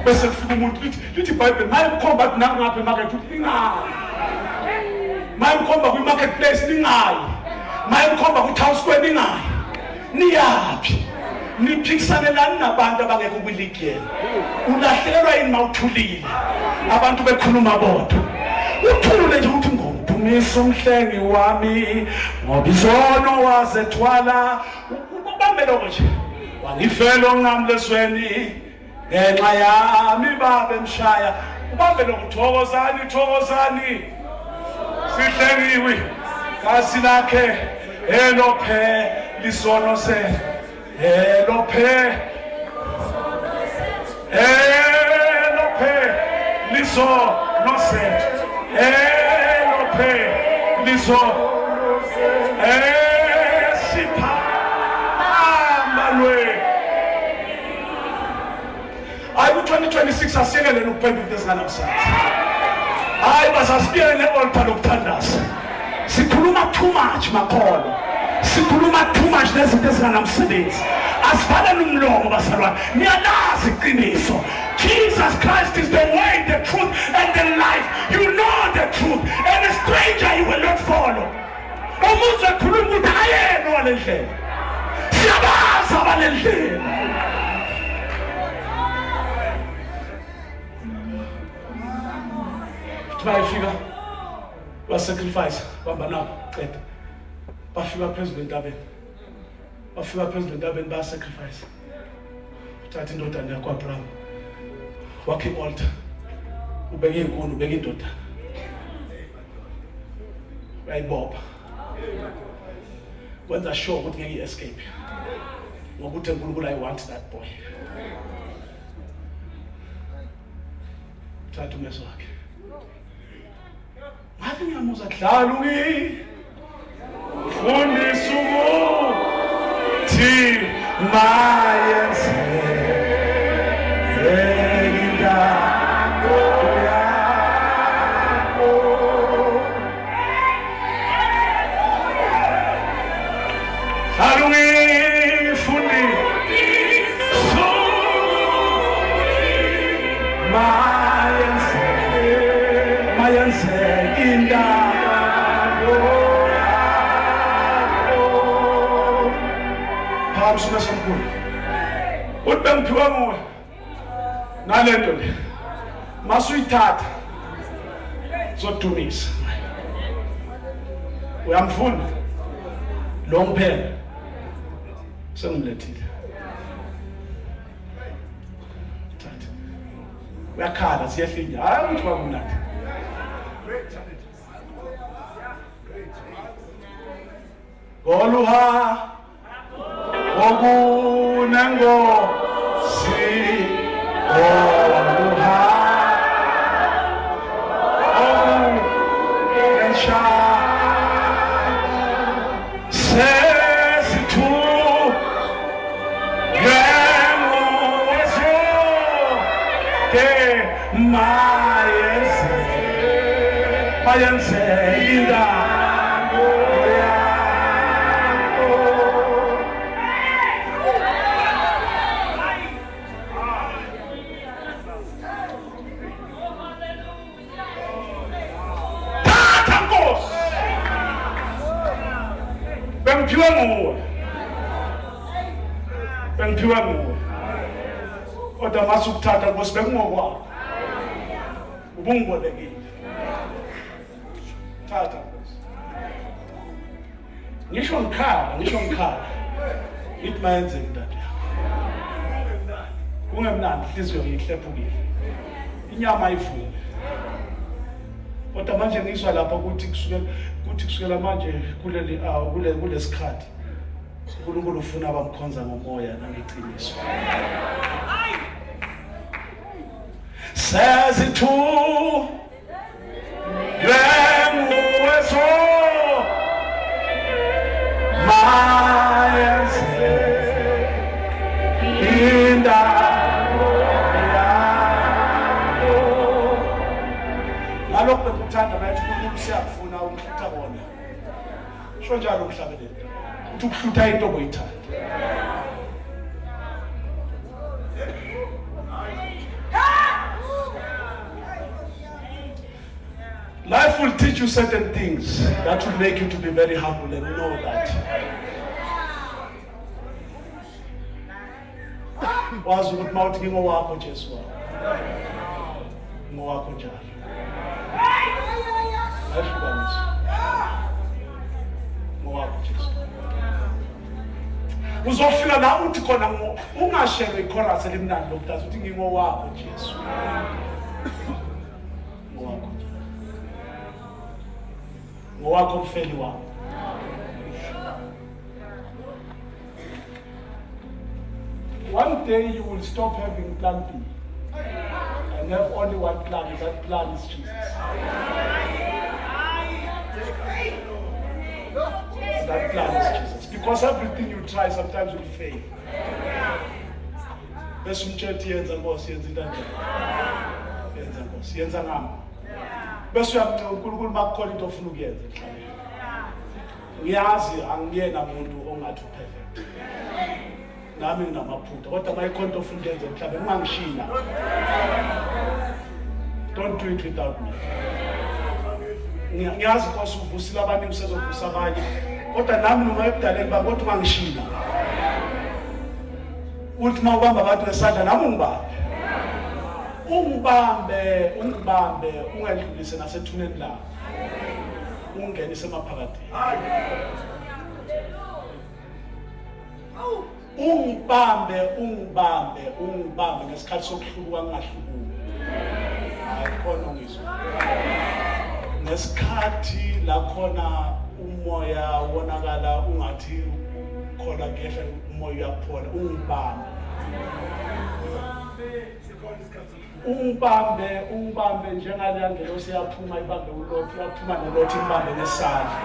Bese kufika umuntu lithi iBhayibheli mayimkhomba ukuthi nangapha emarket uthi lingayi. Mayimkhomba kwi-marketplace lingayi. Mayimkhomba ku-town square lingayi. Niyaphi? Niphikisanelani nabantu abangekho kwi-league yenu. Ulahlekelwa yini mawuthulile? Abantu bekhuluma bodwa. Uthule nje uthi ngomdumiso umhlengi wami ngoba izono wazethwala. Ubambe lokho nje. Wangifela onqamlesweni ngenxa yami baba emshaya. Ubambe lokho thokozani. Sihlengiwe kasi lakhe elophe lisono se elophe lisono se elophe lisono siphamalwe. Ayi 2026 asiyekelele ukuphendula into ezinganamhlanje. Hayi basasibiyele ne-altar lokuthandaza. Sikhuluma too much makholo. Sikhuluma too much nezinto ezinganamsebenzi. Asivaleni umlomo bazalwane. Niyalazi iqiniso. Jesus Christ is the way, the truth, and the life. You know the truth, and a stranger you will not follow. Umuntu ekhuluma ukuthi ayena walendlela. Siyabazi abalendlela. Bayifika basacrifice bamba nabo qeda bafika phezulu entabeni basacrifice uthatha indodana yakho Abraham wakhe i-altar ubeke inkuni ubeke indodana uyayibopha wenza sure ukuthi ngeke escape ngokuthi uNkulunkulu I want that boy. Uthatha umeso wakhe ngathi ngiyamuza dlala ungifundisa ukuthi mayenze indawo yakho. Dlala ungifundisa mayenze indawo yakho. Phambi kuSomkhulu uthi bengiphiwa nguwe nalento le masuyithatha zodumisa. Uyamfuna lo ngiphela sengilethile. Thatha uyakhala siyehla inja hayi ukuthi kwakumnandi. Oluha okunengozi oluha okunensha sesithu yemozo ke ma Bengiphiwe nguwe. Kodwa masukuthatha Nkosi bengingokwakho. Ubungibolekile. Thatha Nkosi. Ngisho ngikhala. Ngithi mayenze ndati. Kungemnandi inhliziyo ngihlephukile. Inyama ayivumi. Kodwa manje ngizwa lapha ukuthi kusukela manje kulesikhathi uNkulunkulu ufuna abamkhonza ngomoya nangeqiniso. Says it to them who is all my in the ngalokho bekuthanda bathi uNkulunkulu siyakufuna ukuhlutha bona. Sho njalo umhlabeleli. Uthi ukuhlutha into boyithanda. Life will teach you certain things that will make you to be very humble and know that. Wazi ukuthi mawuthi ngingowakho Jesu wakho. Ngowakho njalo. Ayihlukanisa. Ngowakho Jesu. Uzofika la uthi khona ungashere ichorus elimnandi lokudazi uthi ngingowakho Jesu. Ngowakho. Ngowakho mfeli wami. One day you will stop having plan B and have only one plan, and that plan is Jesus. That plan is Jesus. Because everything you try sometimes will fail. Bese umtshethi yenza Nkosi yenza into enjani. Yenza Nkosi yenza ngami. Bese uyamncela uNkulunkulu makukhona into ofuna ukuyenza emhlabeni. Ngiyazi angiyena umuntu ongathi perfect. Nami nginamaphutha kodwa mayikhona into ofuna ukuyenza emhlabeni ungangishina. Don't do it without me. Ngiyazi Nkosi uvusile abantu usezovusa abanye. Kodwa nami noma ebudaleni bami kodwa ungangishina. Uthi mawubamba abantu esandla nami ungibambe. Ungibambe ungedlulise nasethuneni la. Ungenise emaphakathini. Ungibambe ngesikhathi sokuhlubuka ngingahlubuki. Hayi khona ngizwa. Nesikhathi la khona umoya wonakala ungathi khona ngehla umoya uyaphola ungibambe njengale ngelo siyaphuma ibambe uLothi yaphuma noLothi imbambe nesandla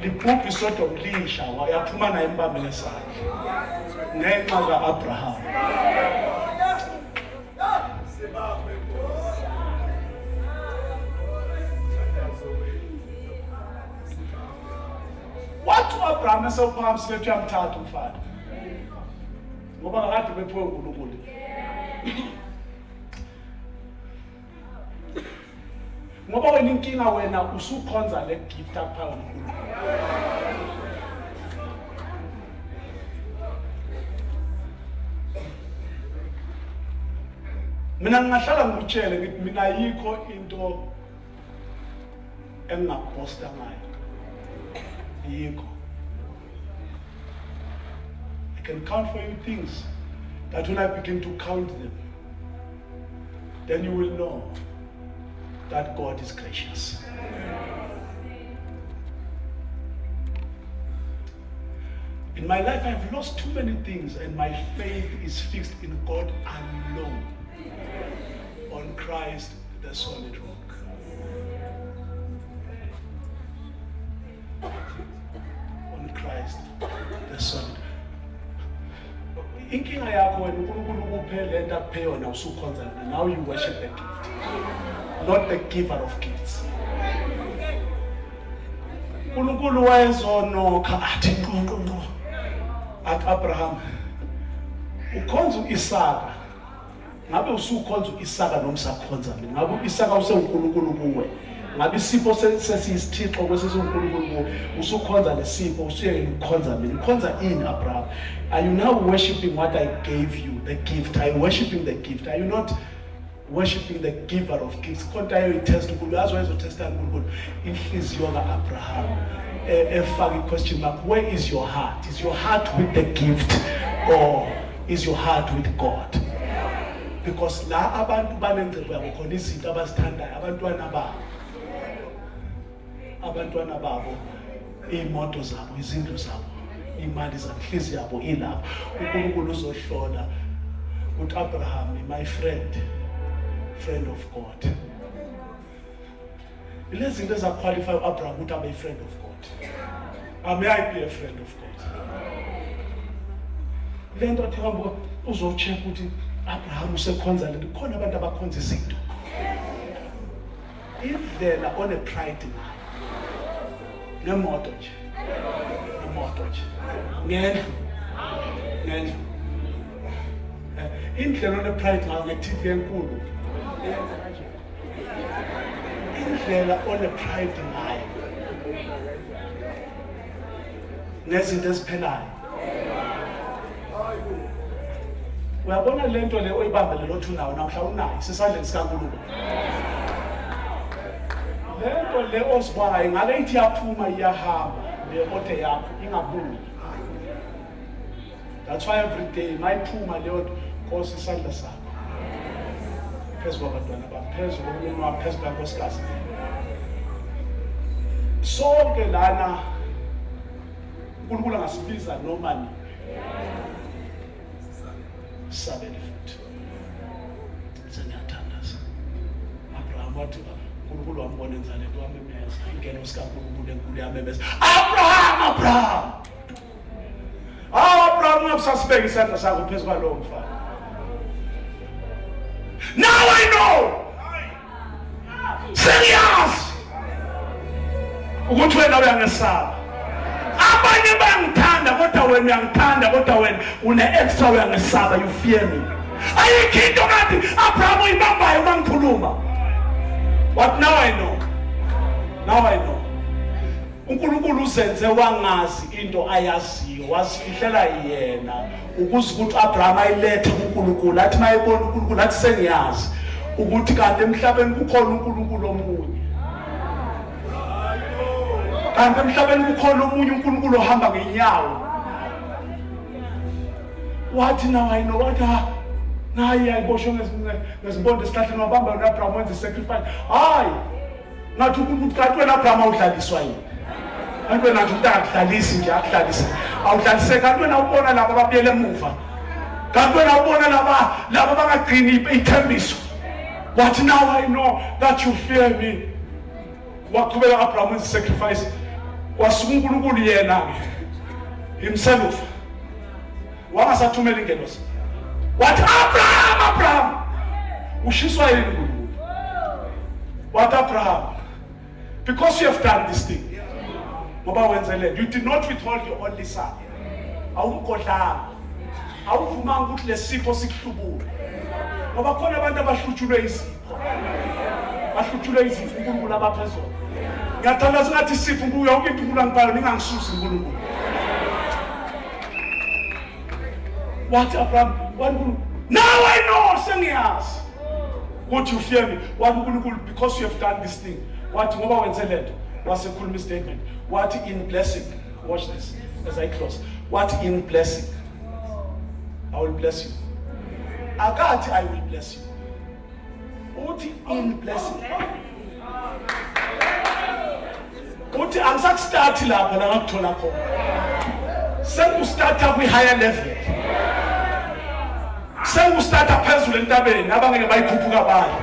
libhubhi Sodom lisha yaphuma naye imbambe nesandla ngenxa kaAbraham. Wathi uAbraham esewuphakamisile ethi uyamthatha umfana ngoba kakade bephiwe uNkulunkulu. Ngoba wena inkinga wena usukhonza le gift akupha uNkulunkulu. Mina ngingahlala ngikutshele ngithi mina ayikho into engingakhosta ngayo. Ayikho. I can count for you things that when I begin to count them, then you will know that God is gracious. In my life, I've lost too many things, and my faith is fixed in God alone, on Christ, the solid rock. On Christ, the solid rock. inkinga yakho wena uNkulunkulu ukuphe lento akuphe yona usukhonza yona. Now you worship the gift, not the giver of gifts. uNkulunkulu wayezonokha athi nqonqonqo athi Abraham ukhonza uIsaka. Ngabe usukhonza uIsaka noma usakhonza mina? Ngabe uIsaka usenkulunkulu kuwe? Ngabe isipho sesisithixo kwesesinkulunkulu kuwe? Usukhonza lesipho usuyeke ukukhonza mina. Ukhonza ini Abraham? Are you now worshiping what I gave you, the gift? Are you worshiping the gift? Are you not worshiping the giver of gifts? Konta yo itest uNkulunkulu yazo ezotesta uNkulunkulu inhliziyo kaAbraham. Efaka question mark, where is your heart? Is your heart with the gift or is your heart with God? Because la abantu banengcebo yabo khona izinto abazithandayo, abantwana babo, imoto zabo, izindlu zabo, imali zabo, inhliziyo yabo ilapho. uNkulunkulu uzohlola ukuthi Abraham, my friend of God. Lezi zinto ezaqualify uAbraham ukuthi abe friend of God. May I be a friend of God? Lento athamba uzocheck ukuthi Abraham usekhonza lento. Khona abantu abakhonza izinto. Indlela one pride nemoto nje. Ngendlu. Indlela one pride ngayo ngeTV enkulu. Indlela one pride ngayo nezinto eziphelayo. Uyabona lento le oyibambele lothi unawo namhla unayo sisandleni sikaNkulunkulu. Lento le ozibhayo ngale ithi yaphuma iyahamba le othe yakho ingabuyi. That's why every day mayiphuma leyo Nkosi isandla sakho phezu kwabantwana bami, phezu komyeni wami, phezu kaNkosikazi. Sonke lana uNkulunkulu angasibiza noma ni sabele futhi. Seniyathandaza. Abraham wathi uNkulunkulu wambona enza lento wamemeza ingeno sikaNkulunkulu enkulu yamemeza. Abraham! Abraham ngabusasibeka isandla sakho phezu kwalowo mfana. Now I know. Serious. Ukuthi wena uyangesaba. Abanye bayangithanda kodwa wena uyangithanda kodwa wena une extra uyangesaba, you fear me. Ayikho ngathi Abraham uyibambayo mangikhuluma. What now I know. Now I know. uNkulunkulu uzenze wangazi into ayaziyo, wasifihlela yena ukuze ukuthi Abraham ayilethe uNkulunkulu athi mayibona uNkulunkulu athi sengiyazi ukuthi kanti emhlabeni kukhona uNkulunkulu omunye. Kanti emhlabeni kukhona omunye uNkulunkulu ohamba ngenyawo. Wathi now I know what naye ayiboshwe ngezimpondo esihlahleni wabamba uAbraham wenza sacrifice. Hayi ngathi uNkulunkulu kanti wena Abraham udlaliswa yini? Kanti wena nje akudlalisi nje akudlalisa. Awudlaliseke kanti wena ubona laba ababuyele emuva. Kanti wena ubona laba bangagcini ithembiso. What now I know that you fear me. Waqhubeka Abraham wenza sacrifice. Wasuka uNkulunkulu yena himself. Wangasathumela ingelosi. What Abraham ushiswa yini uNkulunkulu? What Abraham? Because you have done this thing. Ngoba wenzele, you did not withhold your only son. Awumkhohlanga. Awuvumanga ukuthi lesipho sikuhlubule. Ngoba khona abantu abahlutshulwe izipho. Bahlutshulwe izipho uNkulunkulu abaphezulu. Ngiyathanda singathi isipho kuyo yonke into uNkulunkulu angibhala ningangisusi uNkulunkulu. What Abraham? What now I know sengiyazi. What you fear me? What uNkulunkulu because you have done this thing. What ngoba wenzele lento? What's a cool statement? What in blessing? Watch this as I close. What in blessing? I will bless you. Akati I will bless you. What in blessing? What angisaku start lapho la ngakuthola khona. Sengustart kwi higher level. Sengustart phezulu entabeni abangeke bayikhuphuka bayo.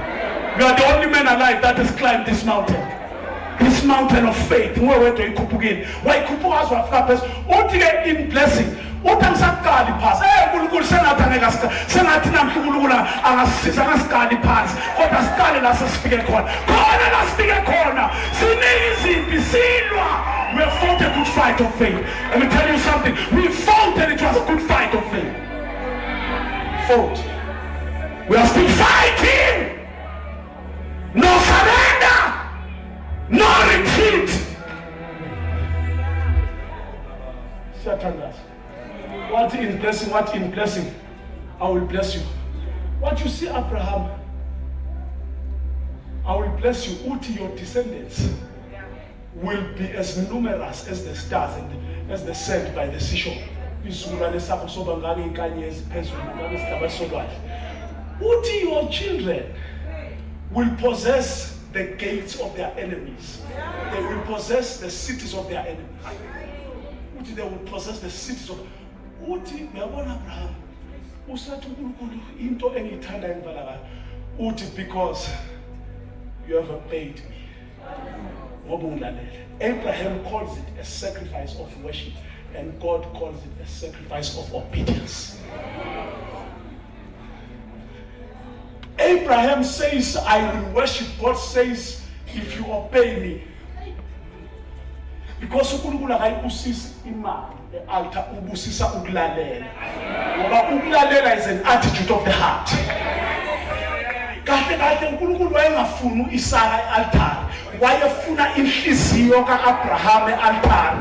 You are the only man alive that has climbed this mountain. This mountain of faith. Ngowe wethu ikhuphukile. Wayikhuphuka wafika phezulu. Uthi ke in blessing uthi angisaqali phansi uNkulunkulu sengathi angeka sengathi namhlukulunkulu angasisiza ngasikali phansi kodwa siqale la sesifike khona la sifike khona siningi izimpi silwa. We have fought a good fight of faith. Let me tell you something, we fought and it was a good fight of faith. Fought. We are still fighting. No surrender, no retreat. Satan, what in blessing, what in blessing, I will bless you. What you see, Abraham, I will bless you. Uti, your descendants will be as numerous as the stars and as the sand by the seashore. Uti, your children will possess the gates of their enemies. They will possess the cities of their enemies. Uti, they will possess the cities of. Uti, yabona Abraham. Usathi uNkulunkulu into engiyithanda emvala. Uti, because you have obeyed me. Abraham calls it a sacrifice of worship, and God calls it a sacrifice of obedience. Abraham says, I will worship. God says, if you obey me. Because uNkulunkulu akayibusisi imali altar ubusisa ukulalela. Ngoba ukulalela is an attitude of the heart. Kahle uNkulunkulu wayengafuni uIsaka ealtar. Wayefuna inhliziyo kaAbraham ealtar.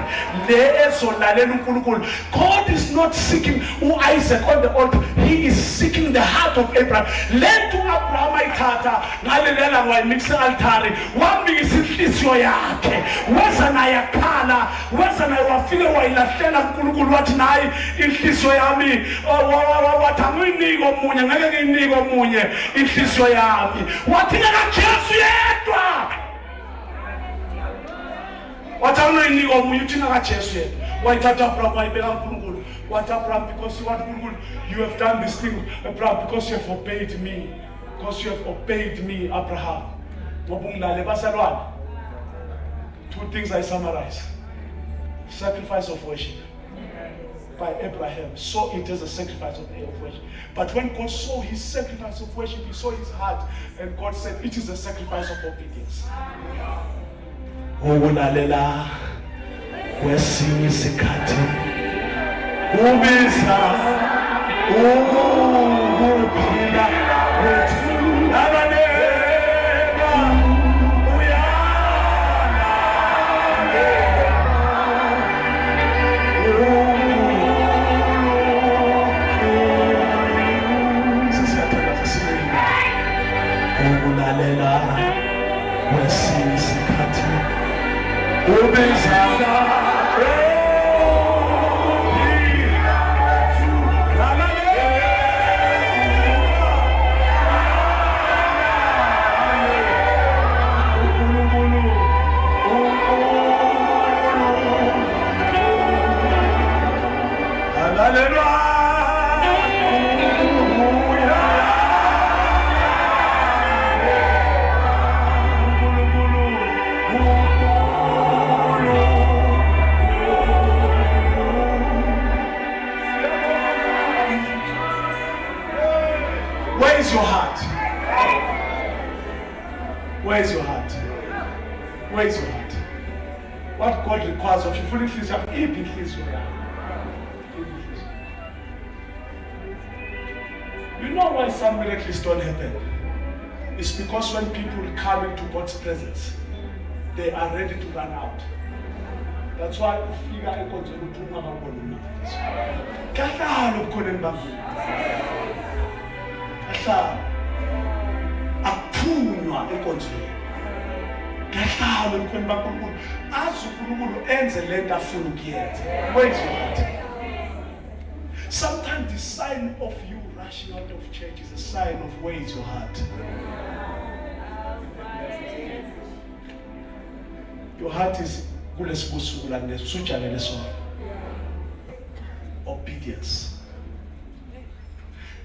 Le ezolalela uNkulunkulu. God is not seeking Isaac on the altar. He is seeking the heart of Abraham. Let to Abraham ayithatha ngalelela wayimikisa ealtar. Wambikisa inhliziyo yakhe. Weza naye yakhala, weza naye wafike wayilahlela uNkulunkulu wathi nayi inhliziyo yami wathi angiyinike omunye ngeke ngiyinike omunye inhliziyo yami. Wathi ngakaJesu yedwa. Wathi angiyinike omunye uthi ngakaJesu yedwa. Wayithatha Abraham wayibeka uNkulunkulu. What Abraham, because you want uNkulunkulu, you have done this thing, Abraham, because you have obeyed me. Because you have obeyed me, Abraham. Two things I summarize. Sacrifice of worship by Abraham. Saw it as a sacrifice of worship. But when God saw his sacrifice of worship, he saw his heart, and God said, it is a sacrifice of obedience. Ukulalela kwesinye isikhathi kubiza ukuphila kwethu abaneba ukulalela kwesinye isikhathi kubiza Where's your heart? Where's your heart? Where's your heart? What God requires of you, fully please have even please your heart. You know why some miracles don't happen? It's because when people come into God's presence, they are ready to run out. That's why ufika ekonzweni uphuma ababona manje. Kahlalo khona embambini. Kahlalo. Aphunywa ekonzweni. Kahlalo khona bankulunkulu. Azi uNkulunkulu enze lento afuna ukuyenza. Where's your heart? Sometimes the sign of you rushing out of church is a sign of where is your heart. Your heart is obedience.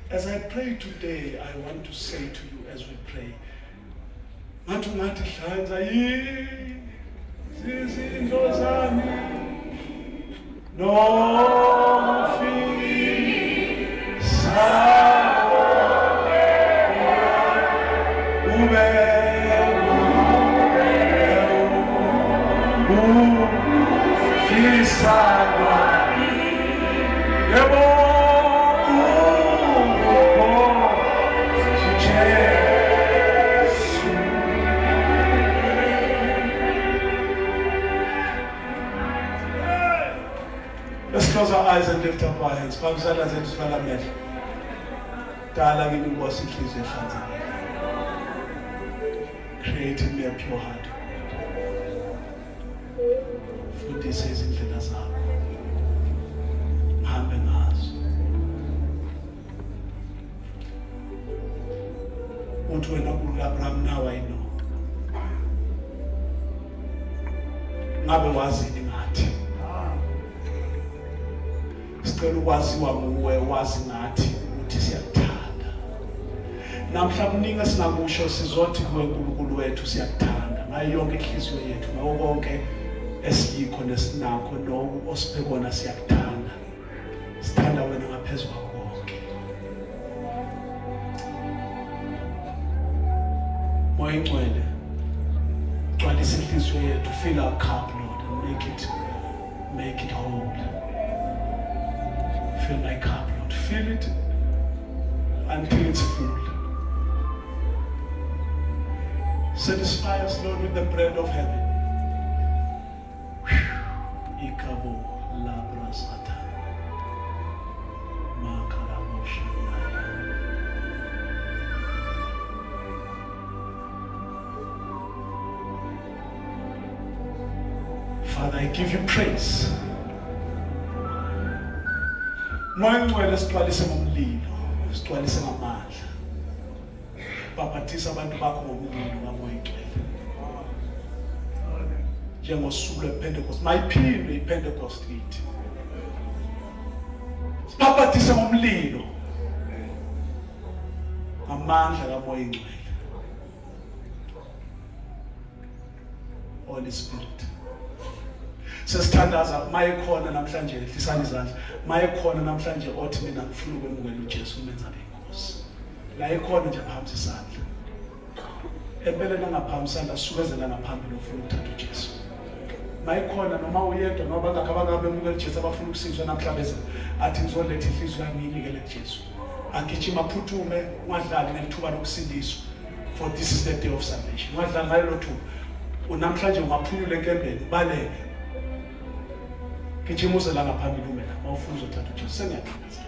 As I pray today, I want to say to you as we pray, no fear. Let's close our eyes and lift up our hands. Phamsana zethu sibala amehlo. Dala kimi Nkosi inhliziyo ehlanzekileyo. Create in me a pure heart. Fundise izindlela zakho. Ngihambe ngazo. Uthi wena ku-Abraham, now I know. Ngabe wazini ngathi? Sicela ukwaziwa nguwe, wazi ngathi ukuthi siyakuthanda. Namhla kuningi singakusho sizothi kuwe uNkulunkulu wethu siyakuthanda ngayo yonke inhliziyo yethu, ngawo konke esiyikho nesinakho lokho osiphe kona siyakuthanda. Sithanda wena ngaphezulu kwakho konke. Moya Ngcwele, gcwalisa inhliziyo yethu, fill our cup, Lord, and make it whole. Fill my cup, Lord. Fill it until it's full. Satisfy us, Lord, with the bread of heaven. Ikabo labra sata. Makarabo shanaya. Father, I give you praise. Moya Ngcwele, sigcwalise ngomlilo, sigcwalise ngamandla. Baphathisa abantu bakho ngomlilo kaMoya Ngcwele. Njengosuku lwePentecost, mayiphindwe iPentecost kithi. Sibaphathise ngomlilo, ngamandla kaMoya Ngcwele. Holy Spirit. Sesithandaza mayekhona namhlanje ehlisana izandla, mayekhona namhlanje othi mina ngifuna ukwemukela uJesu umenza benkosi. La ekhona nje phambi isandla. Empeleni ngaphambi isandla sukezela ngaphambili ufuna ukuthatha uJesu. Mayekhona noma uyedwa noma bangakabanga bemukela uJesu abafuna ukusizwa namhlanje athi ngizoletha inhliziyo yami nginikele kuJesu. Agijima phuthume ungadlali ngethuba lokusindiswa, for this is the day of salvation. Ungadlali ngalo thuba. Unamhlanje ungaphunyula enkembeni baleke. Gijima uze la ngaphambili umela mawufuna uzothatha uJesu. Sengiyaqinisa.